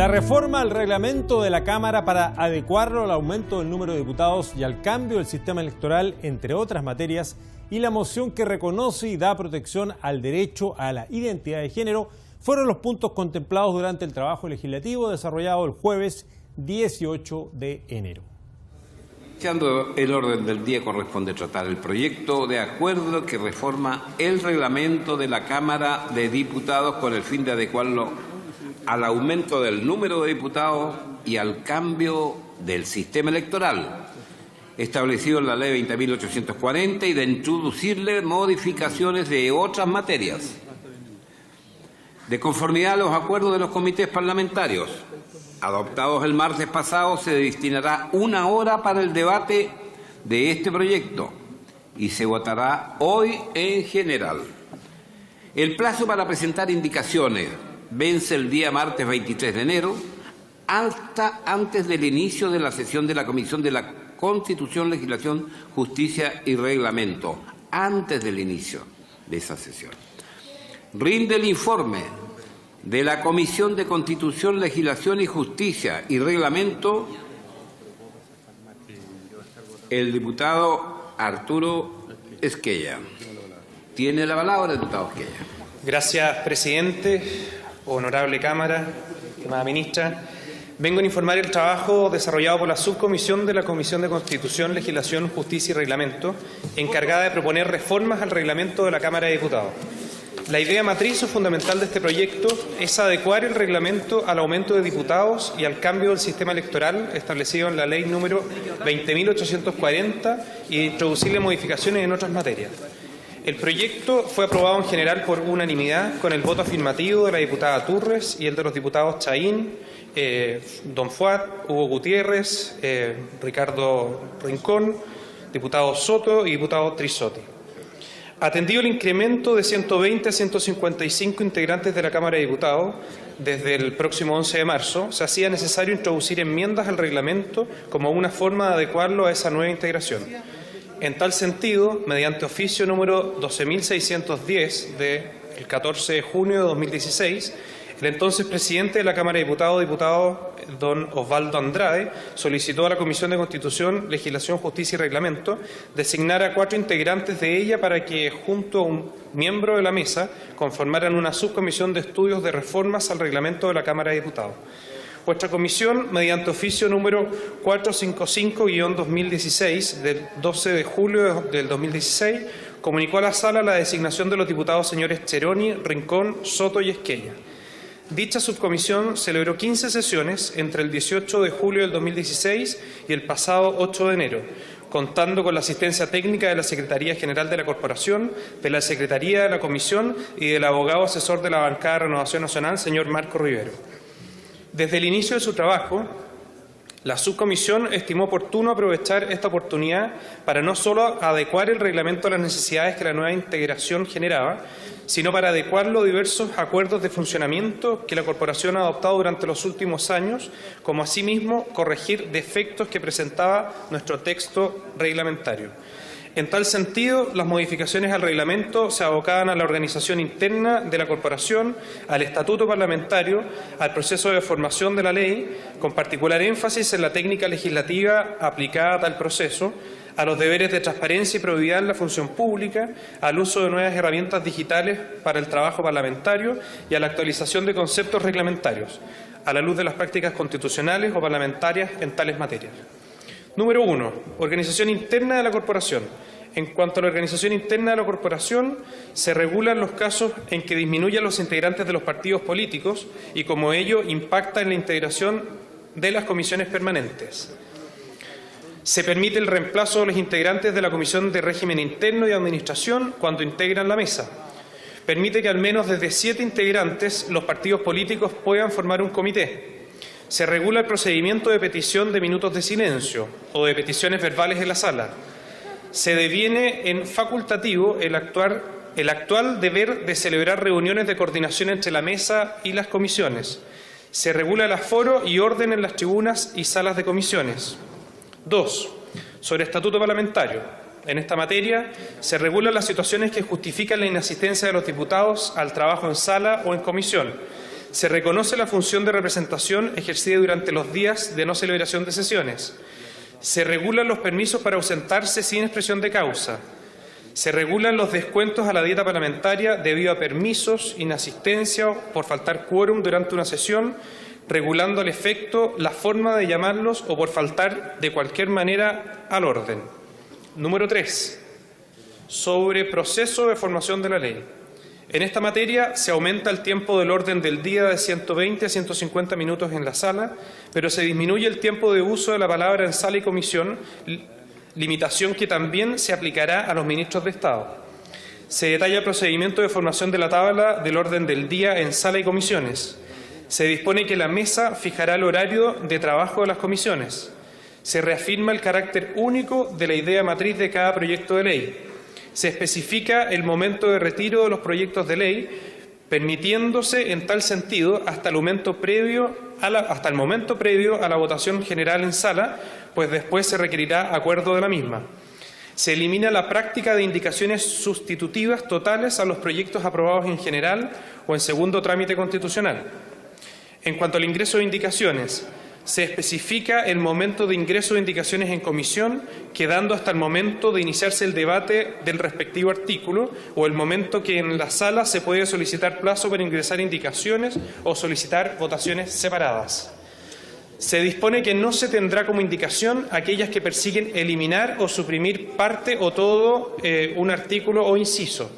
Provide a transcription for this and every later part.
La reforma al reglamento de la Cámara para adecuarlo al aumento del número de diputados y al cambio del sistema electoral, entre otras materias, y la moción que reconoce y da protección al derecho a la identidad de género, fueron los puntos contemplados durante el trabajo legislativo desarrollado el jueves 18 de enero. Iniciando el orden del día, corresponde tratar el proyecto de acuerdo que reforma el reglamento de la Cámara de Diputados con el fin de adecuarlo al aumento del número de diputados y al cambio del sistema electoral establecido en la Ley 20.840 y de introducirle modificaciones de otras materias. De conformidad a los acuerdos de los comités parlamentarios adoptados el martes pasado, se destinará 1 hora para el debate de este proyecto y se votará hoy en general. El plazo para presentar indicaciones vence el día martes 23 de enero, hasta antes del inicio de la sesión de la Comisión de la Constitución, Legislación, Justicia y Reglamento, antes del inicio de esa sesión. Rinde el informe de la Comisión de Constitución, Legislación y Justicia y Reglamento el diputado Arturo Esquella. Tiene la palabra el diputado Esquella. Gracias, presidente. Honorable Cámara, estimada ministra, vengo a informar el trabajo desarrollado por la subcomisión de la Comisión de Constitución, Legislación, Justicia y Reglamento, encargada de proponer reformas al reglamento de la Cámara de Diputados. La idea matriz o fundamental de este proyecto es adecuar el reglamento al aumento de diputados y al cambio del sistema electoral establecido en la Ley número 20.840 y introducirle modificaciones en otras materias. El proyecto fue aprobado en general por unanimidad con el voto afirmativo de la diputada Turres y el de los diputados Chaín, Don Fuat, Hugo Gutiérrez, Ricardo Rincón, diputado Soto y diputado Trisotti. Atendido el incremento de 120 a 155 integrantes de la Cámara de Diputados desde el próximo 11 de marzo, se hacía necesario introducir enmiendas al reglamento como una forma de adecuarlo a esa nueva integración. En tal sentido, mediante oficio número 12.610 del 14 de junio de 2016, el entonces presidente de la Cámara de Diputados, diputado don Osvaldo Andrade, solicitó a la Comisión de Constitución, Legislación, Justicia y Reglamento designar a 4 integrantes de ella para que, junto a un miembro de la mesa, conformaran una subcomisión de estudios de reformas al reglamento de la Cámara de Diputados. Vuestra comisión, mediante oficio número 455-2016 del 12 de julio del 2016, comunicó a la Sala la designación de los diputados señores Cheroni, Rincón, Soto y Esquella. Dicha subcomisión celebró 15 sesiones entre el 18 de julio del 2016 y el pasado 8 de enero, contando con la asistencia técnica de la Secretaría General de la Corporación, de la Secretaría de la Comisión y del abogado asesor de la Bancada de Renovación Nacional, señor Marco Rivero. Desde el inicio de su trabajo, la subcomisión estimó oportuno aprovechar esta oportunidad para no solo adecuar el reglamento a las necesidades que la nueva integración generaba, sino para adecuarlo a diversos acuerdos de funcionamiento que la corporación ha adoptado durante los últimos años, como asimismo corregir defectos que presentaba nuestro texto reglamentario. En tal sentido, las modificaciones al reglamento se abocaban a la organización interna de la corporación, al estatuto parlamentario, al proceso de formación de la ley, con particular énfasis en la técnica legislativa aplicada a tal proceso, a los deberes de transparencia y probidad en la función pública, al uso de nuevas herramientas digitales para el trabajo parlamentario y a la actualización de conceptos reglamentarios, a la luz de las prácticas constitucionales o parlamentarias en tales materias. Número 1. Organización interna de la corporación. En cuanto a la organización interna de la corporación, se regulan los casos en que disminuyan los integrantes de los partidos políticos y como ello impacta en la integración de las comisiones permanentes. Se permite el reemplazo de los integrantes de la Comisión de Régimen Interno y Administración cuando integran la mesa. Permite que al menos desde 7 integrantes los partidos políticos puedan formar un comité. Se regula el procedimiento de petición de minutos de silencio o de peticiones verbales en la sala. Se deviene en facultativo el actual deber de celebrar reuniones de coordinación entre la mesa y las comisiones. Se regula el aforo y orden en las tribunas y salas de comisiones. 2. Sobre estatuto parlamentario. En esta materia se regulan las situaciones que justifican la inasistencia de los diputados al trabajo en sala o en comisión. Se reconoce la función de representación ejercida durante los días de no celebración de sesiones. Se regulan los permisos para ausentarse sin expresión de causa. Se regulan los descuentos a la dieta parlamentaria debido a permisos, inasistencia o por faltar quórum durante una sesión, regulando al efecto la forma de llamarlos o por faltar de cualquier manera al orden. Número 3. Sobre proceso de formación de la ley. En esta materia se aumenta el tiempo del orden del día de 120 a 150 minutos en la sala, pero se disminuye el tiempo de uso de la palabra en sala y comisión, limitación que también se aplicará a los ministros de Estado. Se detalla el procedimiento de formación de la tabla del orden del día en sala y comisiones. Se dispone que la mesa fijará el horario de trabajo de las comisiones. Se reafirma el carácter único de la idea matriz de cada proyecto de ley. Se especifica el momento de retiro de los proyectos de ley, permitiéndose en tal sentido hasta el momento previo a la votación general en sala, pues después se requerirá acuerdo de la misma. Se elimina la práctica de indicaciones sustitutivas totales a los proyectos aprobados en general o en segundo trámite constitucional. En cuanto al ingreso de indicaciones, se especifica el momento de ingreso de indicaciones en comisión, quedando hasta el momento de iniciarse el debate del respectivo artículo o el momento que en la sala se puede solicitar plazo para ingresar indicaciones o solicitar votaciones separadas. Se dispone que no se tendrá como indicación aquellas que persiguen eliminar o suprimir parte o todo un artículo o inciso.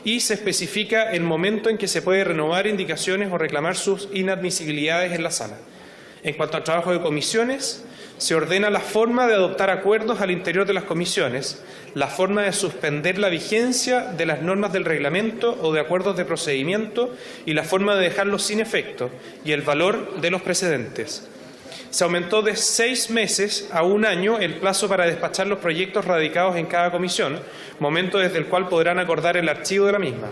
Y se especifica el momento en que se puede renovar indicaciones o reclamar sus inadmisibilidades en la sala. En cuanto al trabajo de comisiones, se ordena la forma de adoptar acuerdos al interior de las comisiones, la forma de suspender la vigencia de las normas del reglamento o de acuerdos de procedimiento y la forma de dejarlos sin efecto y el valor de los precedentes. Se aumentó de 6 meses a 1 año el plazo para despachar los proyectos radicados en cada comisión, momento desde el cual podrán acordar el archivo de la misma.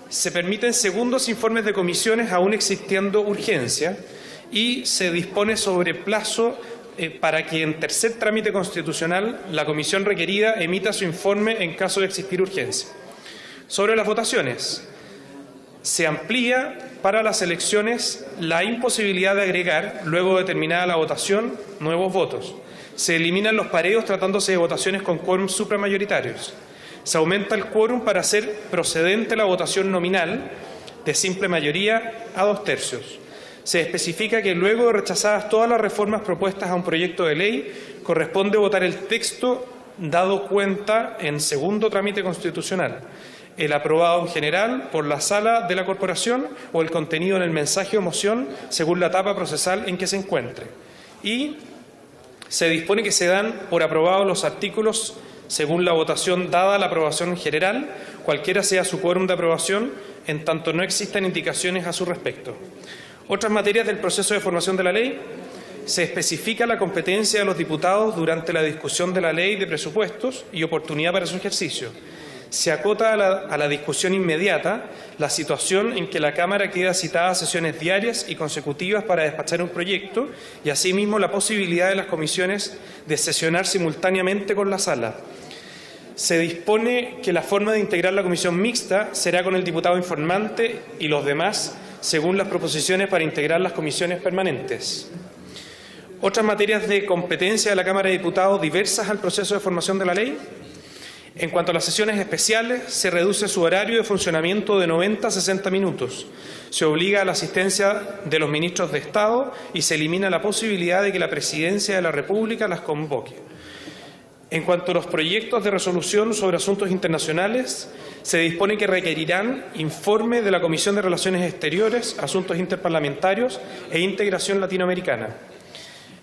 Se permiten segundos informes de comisiones aún existiendo urgencia y se dispone sobre plazo para que en tercer trámite constitucional la comisión requerida emita su informe en caso de existir urgencia. Sobre las votaciones, se amplía para las elecciones la imposibilidad de agregar, luego de terminada la votación, nuevos votos. Se eliminan los pareos tratándose de votaciones con quórum supramayoritarios. Se aumenta el quórum para hacer procedente la votación nominal de simple mayoría a 2/3. Se especifica que luego de rechazadas todas las reformas propuestas a un proyecto de ley, corresponde votar el texto dado cuenta en segundo trámite constitucional, el aprobado en general por la sala de la corporación o el contenido en el mensaje o moción según la etapa procesal en que se encuentre. Y se dispone que se dan por aprobados los artículos según la votación dada la aprobación en general, cualquiera sea su quórum de aprobación, en tanto no existan indicaciones a su respecto. Otras materias del proceso de formación de la ley. Se especifica la competencia de los diputados durante la discusión de la ley de presupuestos y oportunidad para su ejercicio. Se acota a la discusión inmediata la situación en que la Cámara queda citada a sesiones diarias y consecutivas para despachar un proyecto y asimismo la posibilidad de las comisiones de sesionar simultáneamente con la sala. Se dispone que la forma de integrar la comisión mixta será con el diputado informante y los demás según las proposiciones para integrar las comisiones permanentes. Otras materias de competencia de la Cámara de Diputados diversas al proceso de formación de la ley. En cuanto a las sesiones especiales, se reduce su horario de funcionamiento de 90 a 60 minutos. Se obliga a la asistencia de los ministros de Estado y se elimina la posibilidad de que la Presidencia de la República las convoque. En cuanto a los proyectos de resolución sobre asuntos internacionales, se dispone que requerirán informe de la Comisión de Relaciones Exteriores, Asuntos Interparlamentarios e Integración Latinoamericana.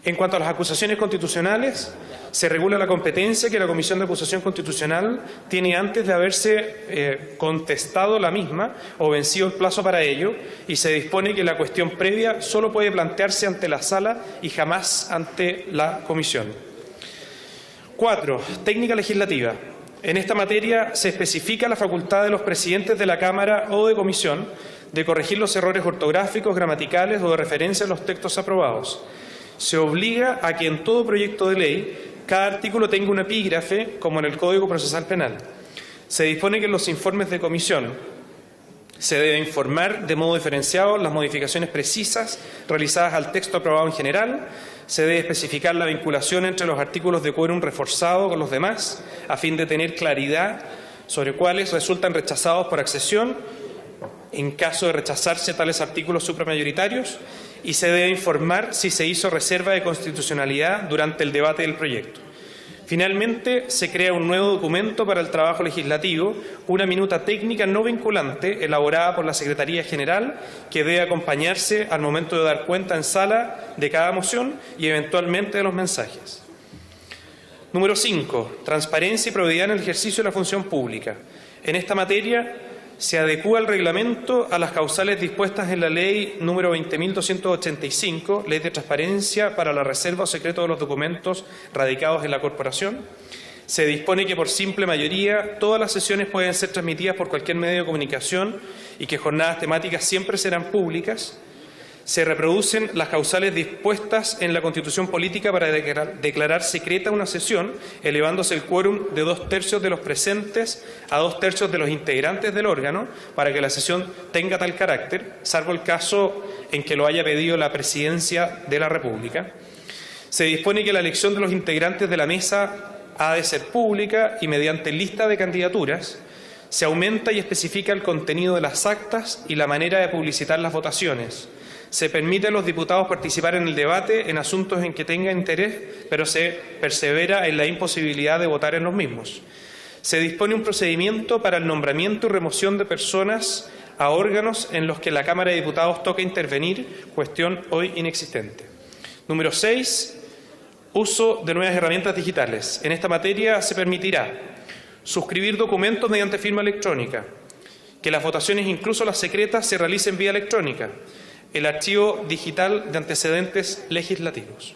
En cuanto a las acusaciones constitucionales, se regula la competencia que la Comisión de Acusación Constitucional tiene antes de haberse contestado la misma o vencido el plazo para ello, y se dispone que la cuestión previa solo puede plantearse ante la sala y jamás ante la comisión. 4. Técnica legislativa. En esta materia se especifica la facultad de los presidentes de la Cámara o de comisión de corregir los errores ortográficos, gramaticales o de referencia a los textos aprobados. Se obliga a que en todo proyecto de ley cada artículo tenga un epígrafe, como en el Código Procesal Penal. Se dispone que en los informes de comisión Se debe informar de modo diferenciado las modificaciones precisas realizadas al texto aprobado en general. Se debe especificar la vinculación entre los artículos de quórum reforzado con los demás, a fin de tener claridad sobre cuáles resultan rechazados por accesión, en caso de rechazarse tales artículos supramayoritarios, y se debe informar si se hizo reserva de constitucionalidad durante el debate del proyecto. Finalmente, se crea un nuevo documento para el trabajo legislativo, una minuta técnica no vinculante elaborada por la Secretaría General, que debe acompañarse al momento de dar cuenta en sala de cada moción y eventualmente de los mensajes. Número 5. Transparencia y probidad en el ejercicio de la función pública. En esta materia se adecúa el reglamento a las causales dispuestas en la Ley número 20.285, Ley de Transparencia para la Reserva o Secreto de los Documentos radicados en la Corporación. Se dispone que por simple mayoría todas las sesiones pueden ser transmitidas por cualquier medio de comunicación y que jornadas temáticas siempre serán públicas. Se reproducen las causales dispuestas en la Constitución Política para declarar secreta una sesión, elevándose el quórum de 2/3 de los presentes a 2/3 de los integrantes del órgano, para que la sesión tenga tal carácter, salvo el caso en que lo haya pedido la Presidencia de la República. Se dispone que la elección de los integrantes de la mesa ha de ser pública y mediante lista de candidaturas. Se aumenta y especifica el contenido de las actas y la manera de publicitar las votaciones. Se permite a los diputados participar en el debate en asuntos en que tengan interés, pero se persevera en la imposibilidad de votar en los mismos. Se dispone un procedimiento para el nombramiento y remoción de personas a órganos en los que la Cámara de Diputados toca intervenir, cuestión hoy inexistente. Número 6. Uso de nuevas herramientas digitales. En esta materia se permitirá suscribir documentos mediante firma electrónica, que las votaciones, incluso las secretas, se realicen vía electrónica, el archivo digital de antecedentes legislativos.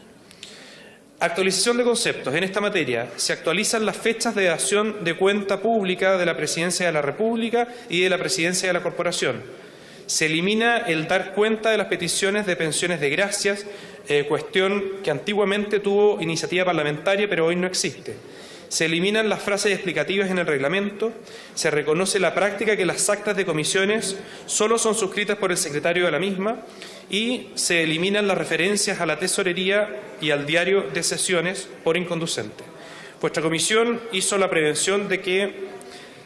Actualización de conceptos. En esta materia se actualizan las fechas de dación de cuenta pública de la Presidencia de la República y de la Presidencia de la Corporación. Se elimina el dar cuenta de las peticiones de pensiones de gracias, cuestión que antiguamente tuvo iniciativa parlamentaria, pero hoy no existe. Se eliminan las frases explicativas en el reglamento. Se reconoce la práctica que las actas de comisiones solo son suscritas por el secretario de la misma, y se eliminan las referencias a la tesorería y al diario de sesiones por inconducente. Vuestra comisión hizo la prevención de que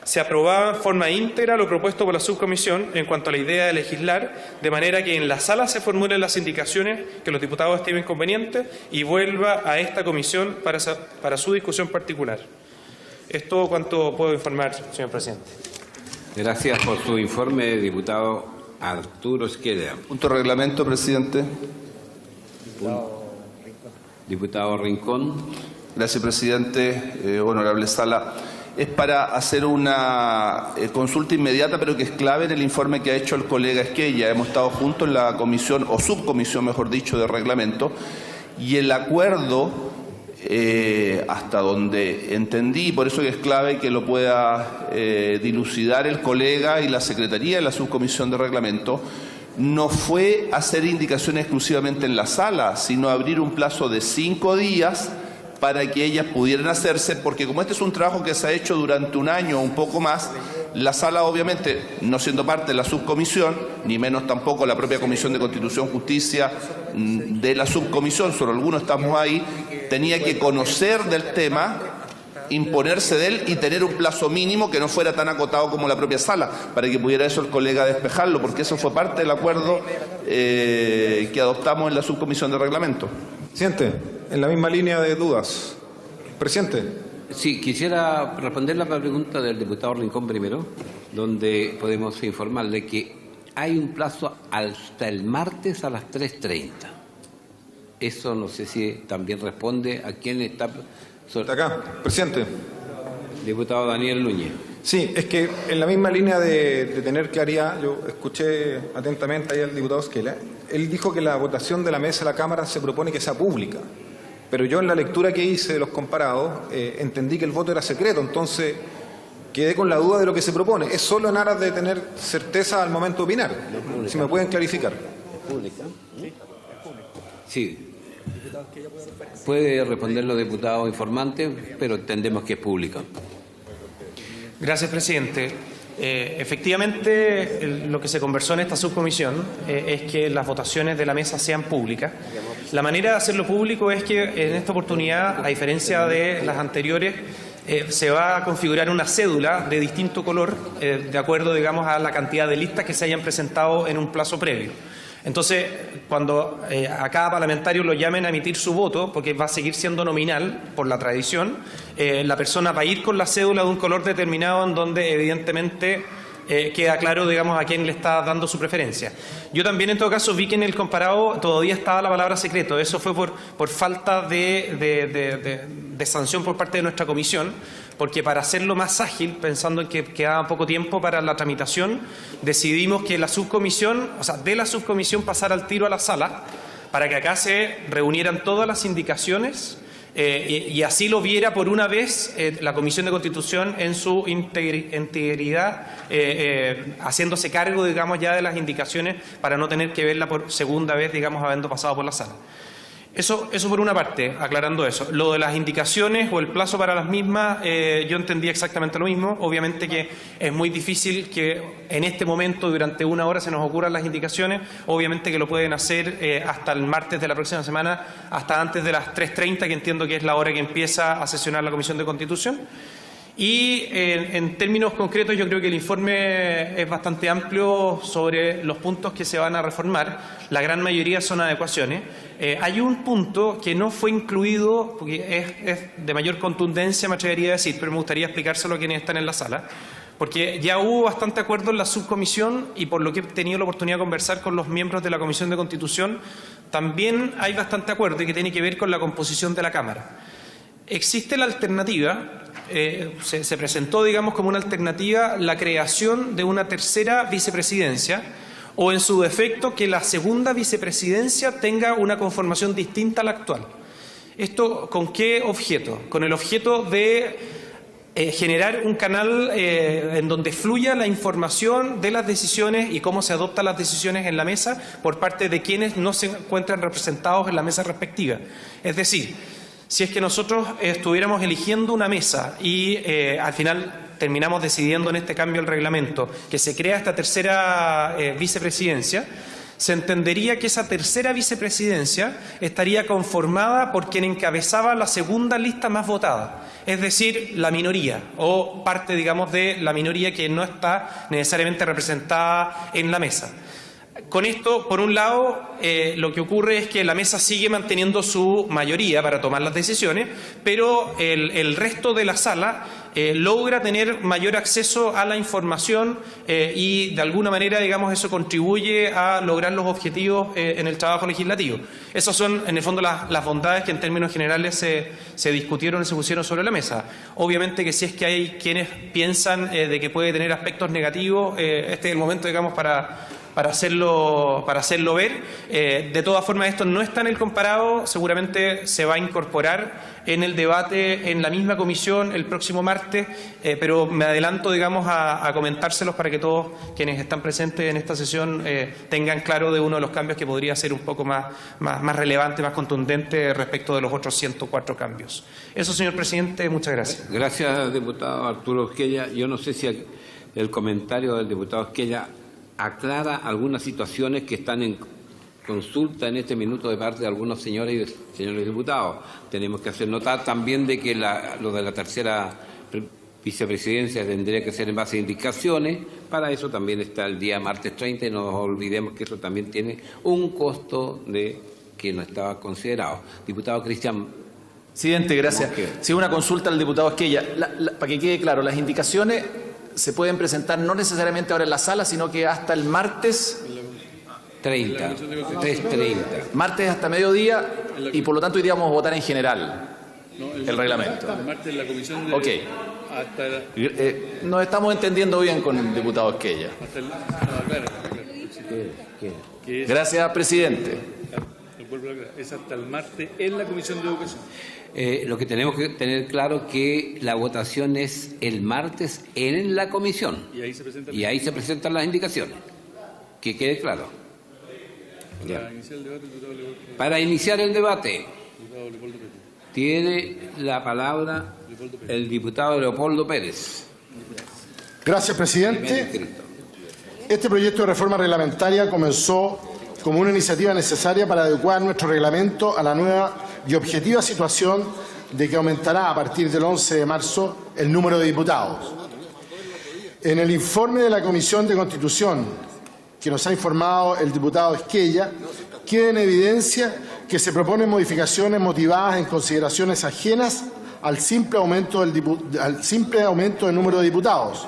se aprobaba en forma íntegra lo propuesto por la subcomisión en cuanto a la idea de legislar, de manera que en la sala se formulen las indicaciones que los diputados estimen convenientes y vuelva a esta comisión para su discusión particular. Es todo cuanto puedo informar, señor presidente. Gracias por su informe, diputado Arturo Esquella. Punto de reglamento, presidente. Diputado Rincón. Gracias, presidente. Honorable sala. Es para hacer una consulta inmediata, pero que es clave en el informe que ha hecho el colega Esquella. Hemos estado juntos en la comisión, o subcomisión, mejor dicho, de reglamento, y el acuerdo, hasta donde entendí, por eso que es clave que lo pueda dilucidar el colega y la secretaría de la subcomisión de reglamento, no fue hacer indicaciones exclusivamente en la sala, sino abrir un plazo de 5 días para que ellas pudieran hacerse, porque como este es un trabajo que se ha hecho durante un año o un poco más, la sala, obviamente, no siendo parte de la subcomisión, ni menos tampoco la propia Comisión de Constitución, Justicia de la subcomisión, solo algunos estamos ahí, tenía que conocer del tema, imponerse de él y tener un plazo mínimo que no fuera tan acotado como la propia sala, para que pudiera eso el colega despejarlo, porque eso fue parte del acuerdo que adoptamos en la subcomisión de reglamento. Presidente, en la misma línea de dudas. Presidente. Sí, quisiera responder la pregunta del diputado Rincón primero, donde podemos informarle que hay un plazo hasta el martes a las 3:30. Eso no sé si también responde a quién está... Acá, presidente. Diputado Daniel Núñez. Sí, es que en la misma línea de tener claridad, yo escuché atentamente ahí al diputado Esquella. Él dijo que la votación de la mesa de la Cámara se propone que sea pública, pero yo en la lectura que hice de los comparados entendí que el voto era secreto, entonces quedé con la duda de lo que se propone. ¿Es solo en aras de tener certeza al momento de opinar? Si me pueden clarificar. ¿Es pública? Sí. Puede responderlo, diputado informante, pero entendemos que es pública. Gracias, presidente. Efectivamente, lo que se conversó en esta subcomisión es que las votaciones de la mesa sean públicas. La manera de hacerlo público es que en esta oportunidad, a diferencia de las anteriores, se va a configurar una cédula de distinto color de acuerdo, digamos, a la cantidad de listas que se hayan presentado en un plazo previo. Entonces, cuando a cada parlamentario lo llamen a emitir su voto, porque va a seguir siendo nominal por la tradición, la persona va a ir con la cédula de un color determinado en donde evidentemente queda claro, digamos, a quién le está dando su preferencia. Yo también, en todo caso, vi que en el comparado todavía estaba la palabra secreto. Eso fue por falta de sanción por parte de nuestra comisión, porque para hacerlo más ágil, pensando en que quedaba poco tiempo para la tramitación, decidimos que la subcomisión, o sea, de la subcomisión pasara al tiro a la sala, para que acá se reunieran todas las indicaciones y así lo viera por una vez la Comisión de Constitución en su integridad, haciéndose cargo, digamos, ya de las indicaciones para no tener que verla por segunda vez, digamos, habiendo pasado por la sala. Eso por una parte, aclarando eso. Lo de las indicaciones o el plazo para las mismas, yo entendí exactamente lo mismo. Obviamente que es muy difícil que en este momento, durante una hora, se nos ocurran las indicaciones. Obviamente que lo pueden hacer hasta el martes de la próxima semana, hasta antes de las 3:30, que entiendo que es la hora que empieza a sesionar la Comisión de Constitución. Y en términos concretos, yo creo que el informe es bastante amplio sobre los puntos que se van a reformar. La gran mayoría son adecuaciones. Hay un punto que no fue incluido, porque es de mayor contundencia, me atrevería a decir, pero me gustaría explicárselo a quienes están en la sala, porque ya hubo bastante acuerdo en la subcomisión y por lo que he tenido la oportunidad de conversar con los miembros de la Comisión de Constitución, también hay bastante acuerdo y que tiene que ver con la composición de la Cámara. Existe la alternativa, se presentó, digamos, como una alternativa la creación de una tercera vicepresidencia o, en su defecto, que la segunda vicepresidencia tenga una conformación distinta a la actual. ¿Esto con qué objeto? Con el objeto de generar un canal en donde fluya la información de las decisiones y cómo se adoptan las decisiones en la mesa por parte de quienes no se encuentran representados en la mesa respectiva. Es decir, si es que nosotros estuviéramos eligiendo una mesa y al final terminamos decidiendo en este cambio al reglamento que se crea esta tercera vicepresidencia, se entendería que esa tercera vicepresidencia estaría conformada por quien encabezaba la segunda lista más votada, es decir, la minoría o parte, digamos, de la minoría que no está necesariamente representada en la mesa. Con esto, por un lado, lo que ocurre es que la mesa sigue manteniendo su mayoría para tomar las decisiones, pero el resto de la sala logra tener mayor acceso a la información y, de alguna manera, digamos, eso contribuye a lograr los objetivos en el trabajo legislativo. Esas son, en el fondo, las bondades que en términos generales se discutieron y se pusieron sobre la mesa. Obviamente que si es que hay quienes piensan de que puede tener aspectos negativos, este es el momento, digamos, para hacerlo ver. De todas formas, esto no está en el comparado, seguramente se va a incorporar en el debate en la misma comisión el próximo martes, pero me adelanto, digamos, a comentárselos para que todos quienes están presentes en esta sesión tengan claro de uno de los cambios que podría ser un poco más relevante, más contundente respecto de los otros 104 cambios. Eso, señor presidente, muchas gracias. Gracias, diputado Arturo Esquella. Yo no sé si el comentario del diputado Esquella aclara algunas situaciones que están en consulta en este minuto de parte de algunos señores y señores diputados. Tenemos que hacer notar también de que lo de la tercera vicepresidencia tendría que ser en base a indicaciones. Para eso también está el día martes 30 y no nos olvidemos que eso también tiene un costo que no estaba considerado. Diputado Cristian. Presidente, gracias. Sí, una consulta al diputado Esquella. Para que quede claro, las indicaciones se pueden presentar no necesariamente ahora en la sala, sino que hasta el martes 3:30. Martes hasta mediodía y por lo tanto hoy día vamos a votar en general el reglamento. El martes en la comisión de... Ok. Nos estamos entendiendo bien con el diputado Esquella. Gracias, presidente. Es hasta el martes en la comisión de educación. Lo que tenemos que tener claro es que la votación es el martes en la comisión. Y ahí se presentan las indicaciones. Que quede claro. Para iniciar el debate, tiene la palabra el diputado Leopoldo Pérez. Gracias, presidente. Este proyecto de reforma reglamentaria comenzó como una iniciativa necesaria para adecuar nuestro reglamento a la nueva y objetiva situación de que aumentará a partir del 11 de marzo el número de diputados. En el informe de la Comisión de Constitución, que nos ha informado el diputado Esquella, queda en evidencia que se proponen modificaciones motivadas en consideraciones ajenas al simple aumento del número de diputados.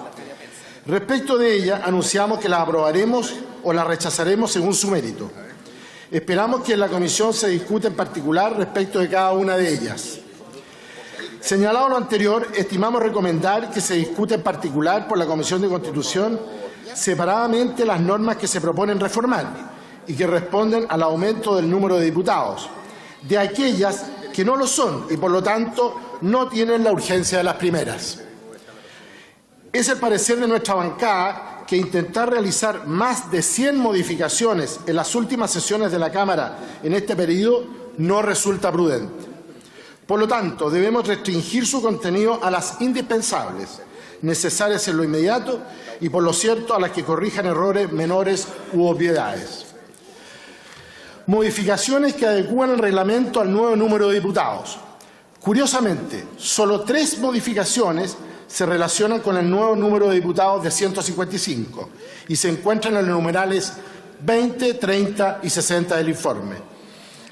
Respecto de ella, anunciamos que las aprobaremos o las rechazaremos según su mérito. Esperamos que en la comisión se discuta en particular respecto de cada una de ellas. Señalado lo anterior, estimamos recomendar que se discuta en particular por la Comisión de Constitución separadamente las normas que se proponen reformar y que responden al aumento del número de diputados, de aquellas que no lo son y, por lo tanto, no tienen la urgencia de las primeras. Es el parecer de nuestra bancada que intentar realizar más de 100 modificaciones en las últimas sesiones de la Cámara en este periodo no resulta prudente. Por lo tanto, debemos restringir su contenido a las indispensables, necesarias en lo inmediato y, por lo cierto, a las que corrijan errores menores u obviedades. Modificaciones que adecúan el reglamento al nuevo número de diputados. Curiosamente, solo 3 modificaciones se relacionan con el nuevo número de diputados de 155 y se encuentran en los numerales 20, 30 y 60 del informe.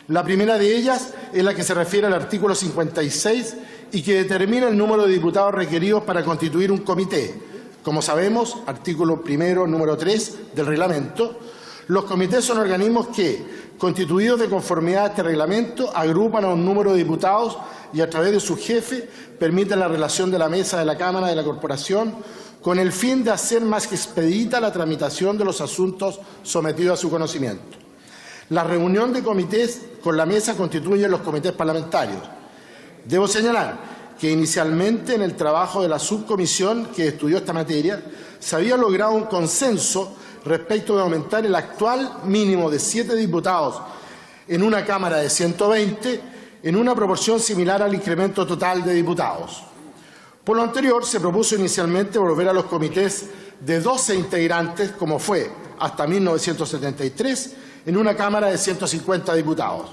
La primera de ellas es la que se refiere al artículo 56 y que determina el número de diputados requeridos para constituir un comité. Como sabemos, artículo primero, número 3 del reglamento, los comités son organismos que, constituidos de conformidad a este reglamento, agrupan a un número de diputados y a través de su jefe permiten la relación de la mesa de la Cámara de la Corporación con el fin de hacer más expedita la tramitación de los asuntos sometidos a su conocimiento. La reunión de comités con la mesa constituyen los comités parlamentarios. Debo señalar que inicialmente en el trabajo de la subcomisión que estudió esta materia se había logrado un consenso respecto de aumentar el actual mínimo de 7 diputados en una Cámara de 120 en una proporción similar al incremento total de diputados. Por lo anterior, se propuso inicialmente volver a los comités de 12 integrantes, como fue hasta 1973, en una Cámara de 150 diputados.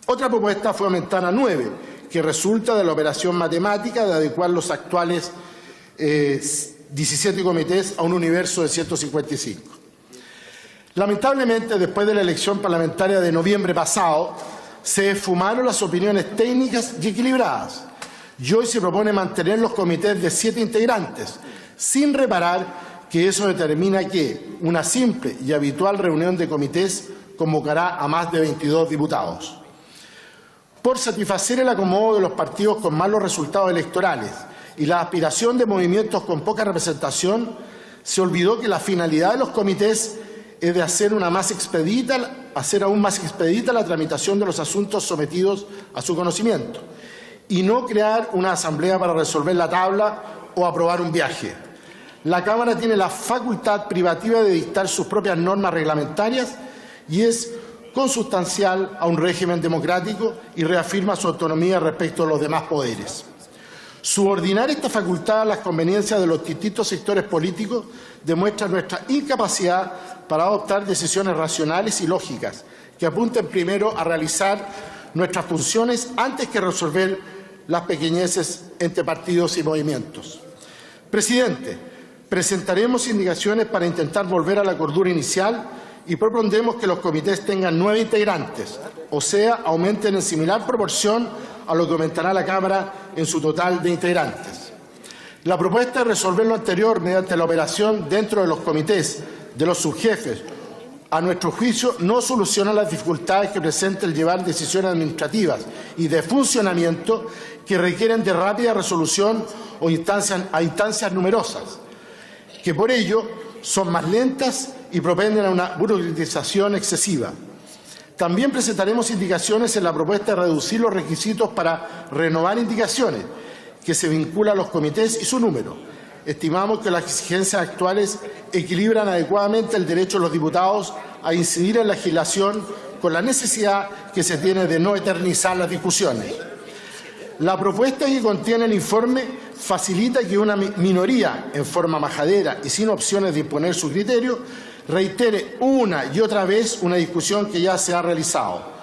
Otra propuesta fue aumentar a 9, que resulta de la operación matemática de adecuar los actuales 17 comités a un universo de 155. Lamentablemente, después de la elección parlamentaria de noviembre pasado, se esfumaron las opiniones técnicas y equilibradas, y hoy se propone mantener los comités de 7 integrantes, sin reparar que eso determina que una simple y habitual reunión de comités convocará a más de 22 diputados. Por satisfacer el acomodo de los partidos con malos resultados electorales y la aspiración de movimientos con poca representación, se olvidó que la finalidad de los comités es de hacer aún más expedita la tramitación de los asuntos sometidos a su conocimiento y no crear una asamblea para resolver la tabla o aprobar un viaje. La Cámara tiene la facultad privativa de dictar sus propias normas reglamentarias y es consustancial a un régimen democrático y reafirma su autonomía respecto a los demás poderes. Subordinar esta facultad a las conveniencias de los distintos sectores políticos demuestra nuestra incapacidad para adoptar decisiones racionales y lógicas que apunten primero a realizar nuestras funciones antes que resolver las pequeñeces entre partidos y movimientos. Presidente, presentaremos indicaciones para intentar volver a la cordura inicial y propondremos que los comités tengan 9 integrantes, o sea, aumenten en similar proporción a lo que aumentará la Cámara en su total de integrantes. La propuesta de resolver lo anterior mediante la operación dentro de los comités de los subjefes, a nuestro juicio, no soluciona las dificultades que presenta el llevar decisiones administrativas y de funcionamiento que requieren de rápida resolución o a instancias numerosas, que por ello son más lentas y propenden a una burocratización excesiva. También presentaremos indicaciones en la propuesta de reducir los requisitos para renovar indicaciones, que se vincula a los comités y su número. Estimamos que las exigencias actuales equilibran adecuadamente el derecho de los diputados a incidir en la legislación con la necesidad que se tiene de no eternizar las discusiones. La propuesta que contiene el informe facilita que una minoría, en forma majadera y sin opciones de imponer su criterio, reitere una y otra vez una discusión que ya se ha realizado.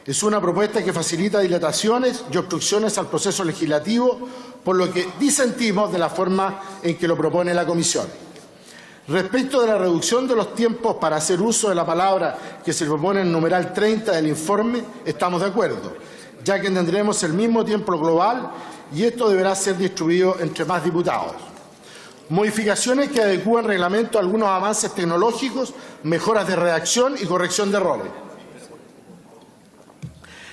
Es una propuesta que facilita dilataciones y obstrucciones al proceso legislativo, por lo que disentimos de la forma en que lo propone la Comisión. Respecto de la reducción de los tiempos para hacer uso de la palabra que se propone en el numeral 30 del informe, estamos de acuerdo, ya que tendremos el mismo tiempo global y esto deberá ser distribuido entre más diputados. Modificaciones que adecúan reglamento a algunos avances tecnológicos, mejoras de redacción y corrección de errores.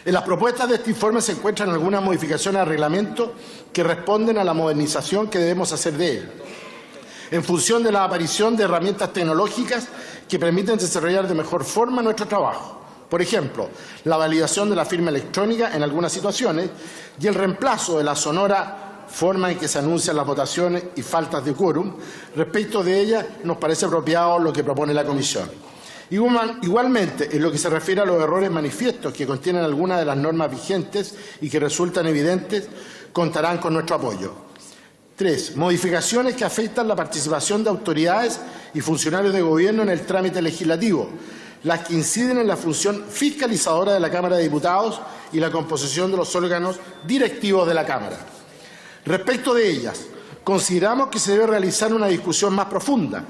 En las propuestas de este informe se encuentran algunas modificaciones al reglamento que responden a la modernización que debemos hacer de él, en función de la aparición de herramientas tecnológicas que permiten desarrollar de mejor forma nuestro trabajo. Por ejemplo, la validación de la firma electrónica en algunas situaciones y el reemplazo de la sonora forma en que se anuncian las votaciones y faltas de quórum. Respecto de ellas, nos parece apropiado lo que propone la Comisión. Igualmente, en lo que se refiere a los errores manifiestos que contienen algunas de las normas vigentes y que resultan evidentes, contarán con nuestro apoyo. 3. Modificaciones que afectan la participación de autoridades y funcionarios de gobierno en el trámite legislativo, las que inciden en la función fiscalizadora de la Cámara de Diputados y la composición de los órganos directivos de la Cámara. Respecto de ellas, consideramos que se debe realizar una discusión más profunda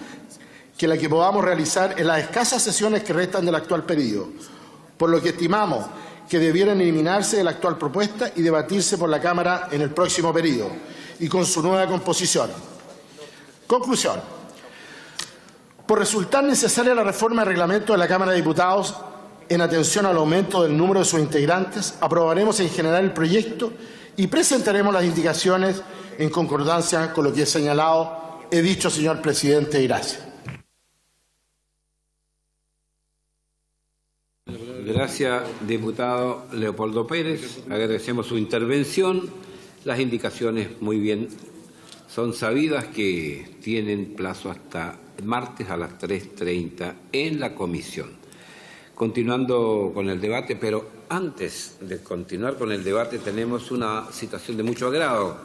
que la que podamos realizar en las escasas sesiones que restan del actual periodo, por lo que estimamos que debieran eliminarse de la actual propuesta y debatirse por la Cámara en el próximo periodo y con su nueva composición. Conclusión. Por resultar necesaria la reforma del reglamento de la Cámara de Diputados en atención al aumento del número de sus integrantes, aprobaremos en general el proyecto y presentaremos las indicaciones en concordancia con lo que he señalado. He dicho, señor presidente, y gracias. Gracias, diputado Leopoldo Pérez. Agradecemos su intervención. Las indicaciones, muy bien, son sabidas que tienen plazo hasta martes a las 3:30 en la comisión. Continuando con el debate, pero antes de continuar con el debate tenemos una situación de mucho agrado.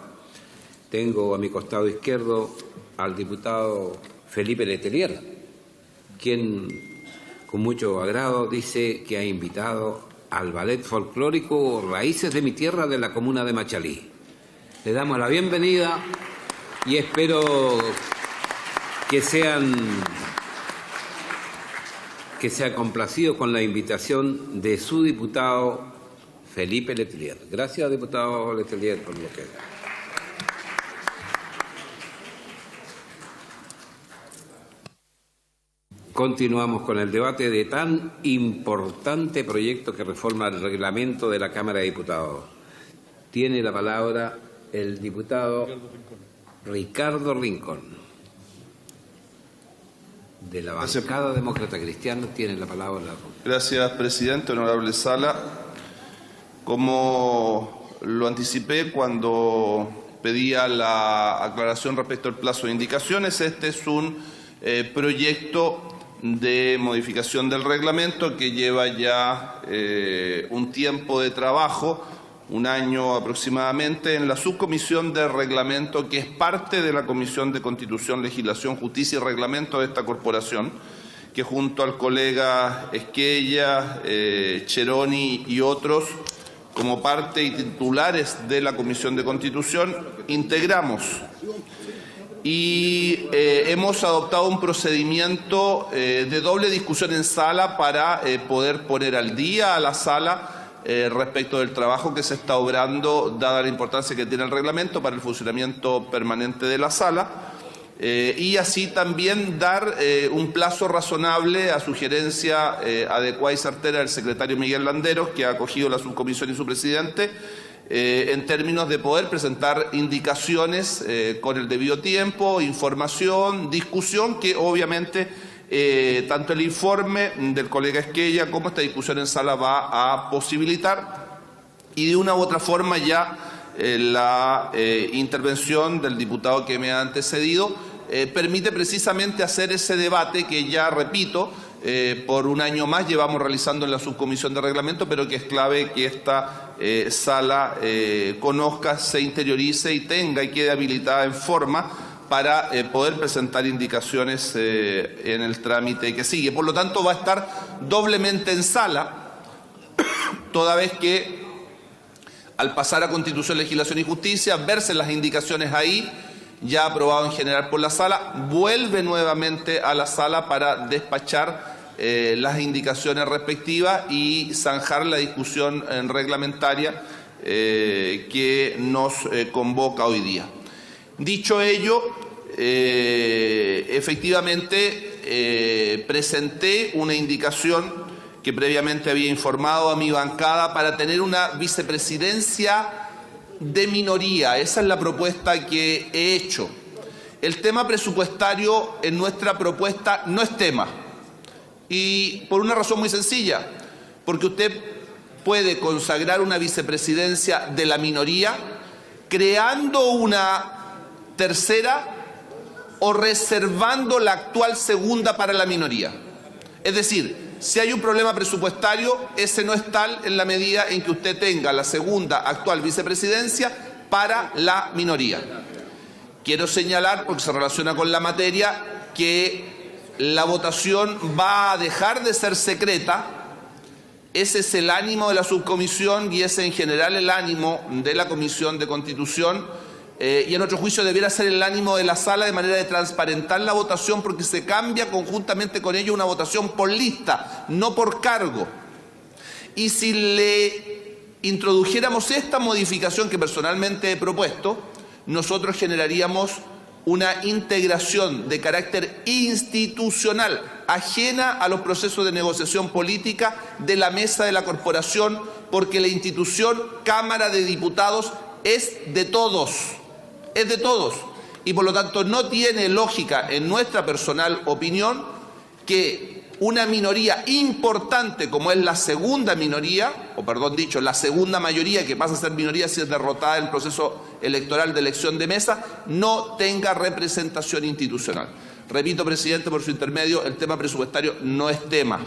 Tengo a mi costado izquierdo al diputado Felipe Letelier, quien con mucho agrado dice que ha invitado al ballet folclórico Raíces de mi Tierra de la comuna de Machalí. Le damos la bienvenida y espero que sean complacidos con la invitación de su diputado Felipe Letelier. Gracias, diputado Letelier, por lo que... Continuamos con el debate de tan importante proyecto que reforma el reglamento de la Cámara de Diputados. Tiene la palabra el diputado Ricardo Rincón, de la bancada demócrata cristiana. Tiene la palabra. Gracias, presidente. Honorable Sala. Como lo anticipé cuando pedía la aclaración respecto al plazo de indicaciones, este es un proyecto de modificación del reglamento que lleva ya un tiempo de trabajo, un año aproximadamente, en la subcomisión de reglamento, que es parte de la Comisión de Constitución, Legislación, Justicia y Reglamento de esta corporación, que junto al colega Esquella, Cheroni y otros, como parte y titulares de la Comisión de Constitución, integramos. Y hemos adoptado un procedimiento de doble discusión en sala para poder poner al día a la sala respecto del trabajo que se está obrando, dada la importancia que tiene el reglamento para el funcionamiento permanente de la sala, y así también dar un plazo razonable a sugerencia adecuada y certera del secretario Miguel Landeros, que ha acogido la subcomisión y su presidente, en términos de poder presentar indicaciones con el debido tiempo, información, discusión, que obviamente tanto el informe del colega Esquella como esta discusión en sala va a posibilitar, y de una u otra forma ya la intervención del diputado que me ha antecedido permite precisamente hacer ese debate que ya, repito, por un año más llevamos realizando en la subcomisión de reglamento, pero que es clave que esta sala conozca, se interiorice y tenga y quede habilitada en forma para poder presentar indicaciones en el trámite que sigue. Por lo tanto, va a estar doblemente en sala, toda vez que al pasar a Constitución, Legislación y Justicia, verse las indicaciones ahí, ya aprobado en general por la sala, vuelve nuevamente a la sala para despachar las indicaciones respectivas y zanjar la discusión reglamentaria que nos convoca hoy día. Dicho ello, efectivamente presenté una indicación que previamente había informado a mi bancada para tener una vicepresidencia de minoría. Esa es la propuesta que he hecho. El tema presupuestario en nuestra propuesta no es tema. Y por una razón muy sencilla, porque usted puede consagrar una vicepresidencia de la minoría creando una tercera o reservando la actual segunda para la minoría. Es decir, si hay un problema presupuestario, ese no es tal en la medida en que usted tenga la segunda actual vicepresidencia para la minoría. Quiero señalar, porque se relaciona con la materia, que la votación va a dejar de ser secreta. Ese es el ánimo de la subcomisión y ese en general el ánimo de la Comisión de Constitución y en nuestro juicio debiera ser el ánimo de la sala de manera de transparentar la votación porque se cambia conjuntamente con ello una votación por lista, no por cargo. Y si le introdujéramos esta modificación que personalmente he propuesto, nosotros generaríamos una integración de carácter institucional, ajena a los procesos de negociación política de la mesa de la corporación, porque la institución Cámara de Diputados es de todos, y por lo tanto no tiene lógica, en nuestra personal opinión, que una minoría importante como es la segunda minoría, o perdón dicho, la segunda mayoría que pasa a ser minoría si es derrotada en el proceso electoral de elección de mesa, no tenga representación institucional. Repito, presidente, por su intermedio, el tema presupuestario no es tema.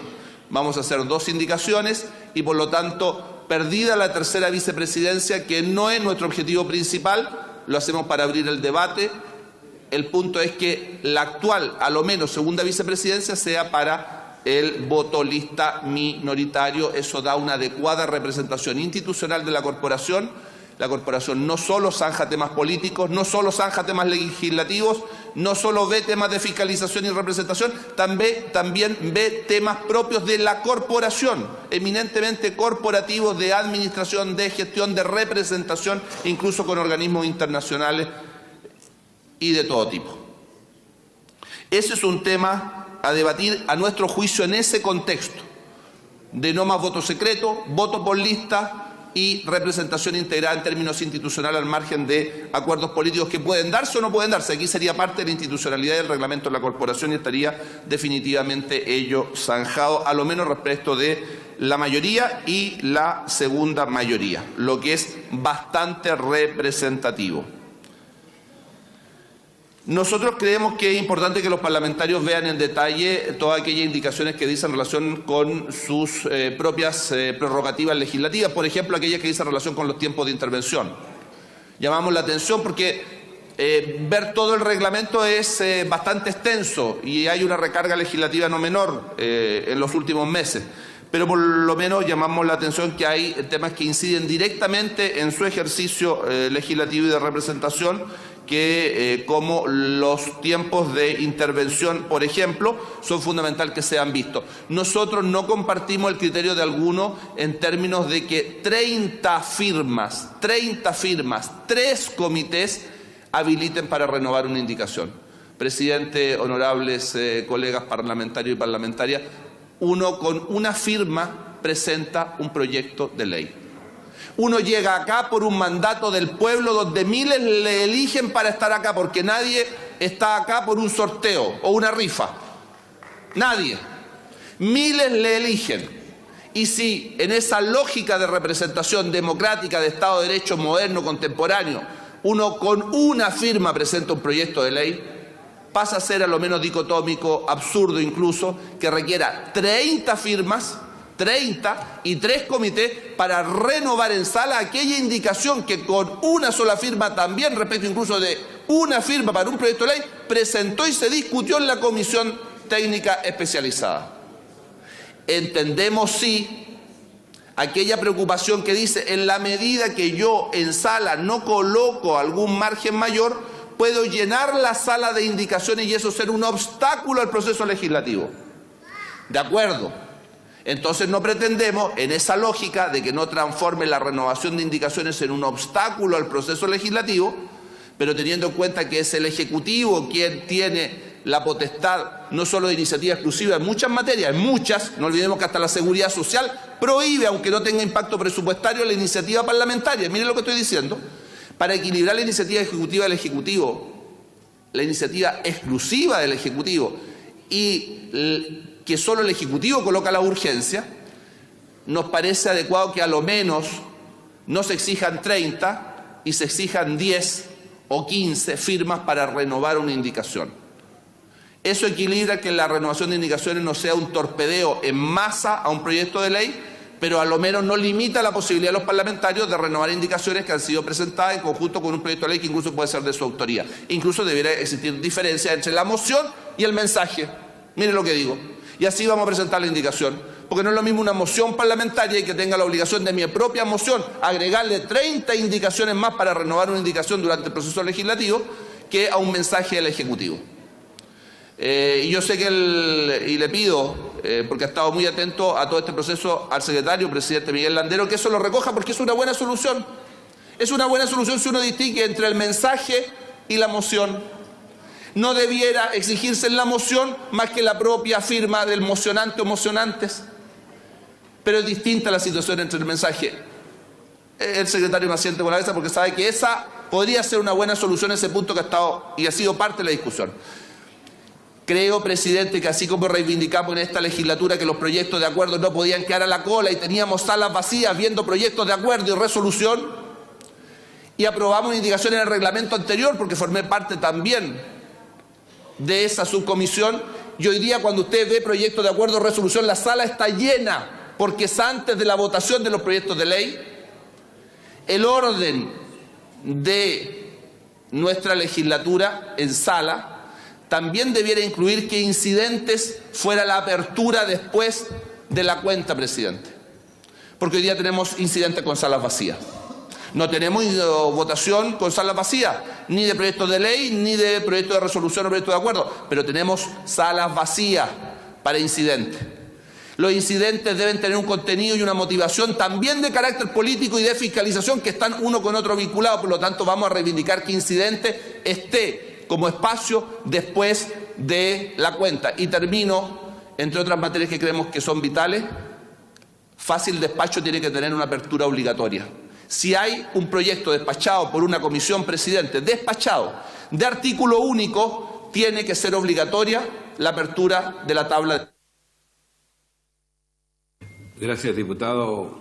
Vamos a hacer dos indicaciones y por lo tanto, perdida la tercera vicepresidencia, que no es nuestro objetivo principal, lo hacemos para abrir el debate. El punto es que la actual, a lo menos, segunda vicepresidencia sea para el voto lista minoritario. Eso da una adecuada representación institucional de la corporación. La corporación no solo zanja temas políticos, no solo zanja temas legislativos, no solo ve temas de fiscalización y representación, también ve temas propios de la corporación, eminentemente corporativos, de administración, de gestión, de representación, incluso con organismos internacionales y de todo tipo. Ese es un tema a debatir a nuestro juicio en ese contexto de no más voto secreto, voto por lista y representación integrada en términos institucionales al margen de acuerdos políticos que pueden darse o no pueden darse. Aquí sería parte de la institucionalidad del reglamento de la corporación y estaría definitivamente ello zanjado, a lo menos respecto de la mayoría y la segunda mayoría, lo que es bastante representativo. Nosotros creemos que es importante que los parlamentarios vean en detalle todas aquellas indicaciones que dicen relación con sus propias prerrogativas legislativas, por ejemplo, aquellas que dicen relación con los tiempos de intervención. Llamamos la atención porque ver todo el reglamento es bastante extenso y hay una recarga legislativa no menor en los últimos meses. Pero por lo menos llamamos la atención que hay temas que inciden directamente en su ejercicio legislativo y de representación, que como los tiempos de intervención, por ejemplo, son fundamental que sean vistos. Nosotros no compartimos el criterio de alguno en términos de que 30 firmas, 3 comités habiliten para renovar una indicación. Presidente, honorables colegas parlamentarios y parlamentarias, uno con una firma presenta un proyecto de ley. Uno llega acá por un mandato del pueblo donde miles le eligen para estar acá, porque nadie está acá por un sorteo o una rifa. Nadie. Miles le eligen. Y si en esa lógica de representación democrática de Estado de Derecho moderno, contemporáneo, uno con una firma presenta un proyecto de ley, pasa a ser a lo menos dicotómico, absurdo incluso, que requiera 30 firmas 30 y 3 comités para renovar en sala aquella indicación que con una sola firma, también respecto incluso de una firma para un proyecto de ley, presentó y se discutió en la Comisión Técnica Especializada. Entendemos, sí, aquella preocupación que dice, en la medida que yo en sala no coloco algún margen mayor, puedo llenar la sala de indicaciones y eso ser un obstáculo al proceso legislativo. De acuerdo. Entonces no pretendemos, en esa lógica de que no transforme la renovación de indicaciones en un obstáculo al proceso legislativo, pero teniendo en cuenta que es el Ejecutivo quien tiene la potestad no solo de iniciativa exclusiva en muchas materias, en muchas, no olvidemos que hasta la seguridad social prohíbe, aunque no tenga impacto presupuestario, la iniciativa parlamentaria. Miren lo que estoy diciendo. Para equilibrar la iniciativa ejecutiva del Ejecutivo, la iniciativa exclusiva del Ejecutivo y que solo el Ejecutivo coloca la urgencia, nos parece adecuado que a lo menos no se exijan 30 y se exijan 10 o 15 firmas para renovar una indicación. Eso equilibra que la renovación de indicaciones no sea un torpedeo en masa a un proyecto de ley, pero a lo menos no limita la posibilidad de los parlamentarios de renovar indicaciones que han sido presentadas en conjunto con un proyecto de ley que incluso puede ser de su autoría. Incluso debiera existir diferencia entre la moción y el mensaje. Miren lo que digo. Y así vamos a presentar la indicación. Porque no es lo mismo una moción parlamentaria y que tenga la obligación de mi propia moción agregarle 30 indicaciones más para renovar una indicación durante el proceso legislativo que a un mensaje del Ejecutivo. Y yo sé que y le pido, porque ha estado muy atento a todo este proceso, al secretario, presidente Miguel Landero, que eso lo recoja porque es una buena solución. Es una buena solución si uno distingue entre el mensaje y la moción. No debiera exigirse en la moción más que la propia firma del mocionante o mocionantes. Pero es distinta la situación entre el mensaje. El secretario me asiente con la cabeza porque sabe que esa podría ser una buena solución, ese punto que ha estado y ha sido parte de la discusión. Creo, presidente, que así como reivindicamos en esta legislatura que los proyectos de acuerdo no podían quedar a la cola y teníamos salas vacías viendo proyectos de acuerdo y resolución, y aprobamos una indicación en el reglamento anterior porque formé parte también de esa subcomisión, y hoy día cuando usted ve proyectos de acuerdo o resolución, la sala está llena porque es antes de la votación de los proyectos de ley. El orden de nuestra legislatura en sala también debiera incluir que incidentes fuera la apertura después de la cuenta, presidente. Porque hoy día tenemos incidentes con salas vacías. No tenemos votación con salas vacías, ni de proyectos de ley, ni de proyectos de resolución o proyectos de acuerdo, pero tenemos salas vacías para incidentes. Los incidentes deben tener un contenido y una motivación también de carácter político y de fiscalización que están uno con otro vinculados, por lo tanto vamos a reivindicar que incidente esté como espacio después de la cuenta. Y termino, entre otras materias que creemos que son vitales, fácil despacho tiene que tener una apertura obligatoria. Si hay un proyecto despachado por una comisión, presidente, despachado de artículo único, tiene que ser obligatoria la apertura de la tabla. Gracias, diputado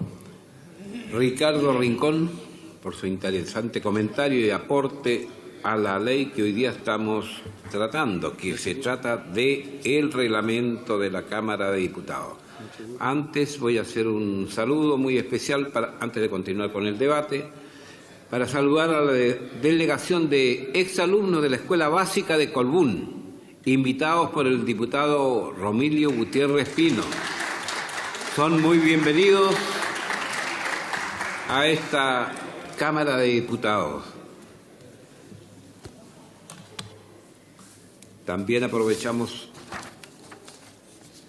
Ricardo Rincón, por su interesante comentario y aporte a la ley que hoy día estamos tratando, que se trata del reglamento de la Cámara de Diputados. Antes voy a hacer un saludo muy especial, antes de continuar con el debate, para saludar a la delegación de exalumnos de la Escuela Básica de Colbún, invitados por el diputado Romilio Gutiérrez Pino. Son muy bienvenidos a esta Cámara de Diputados. También aprovechamos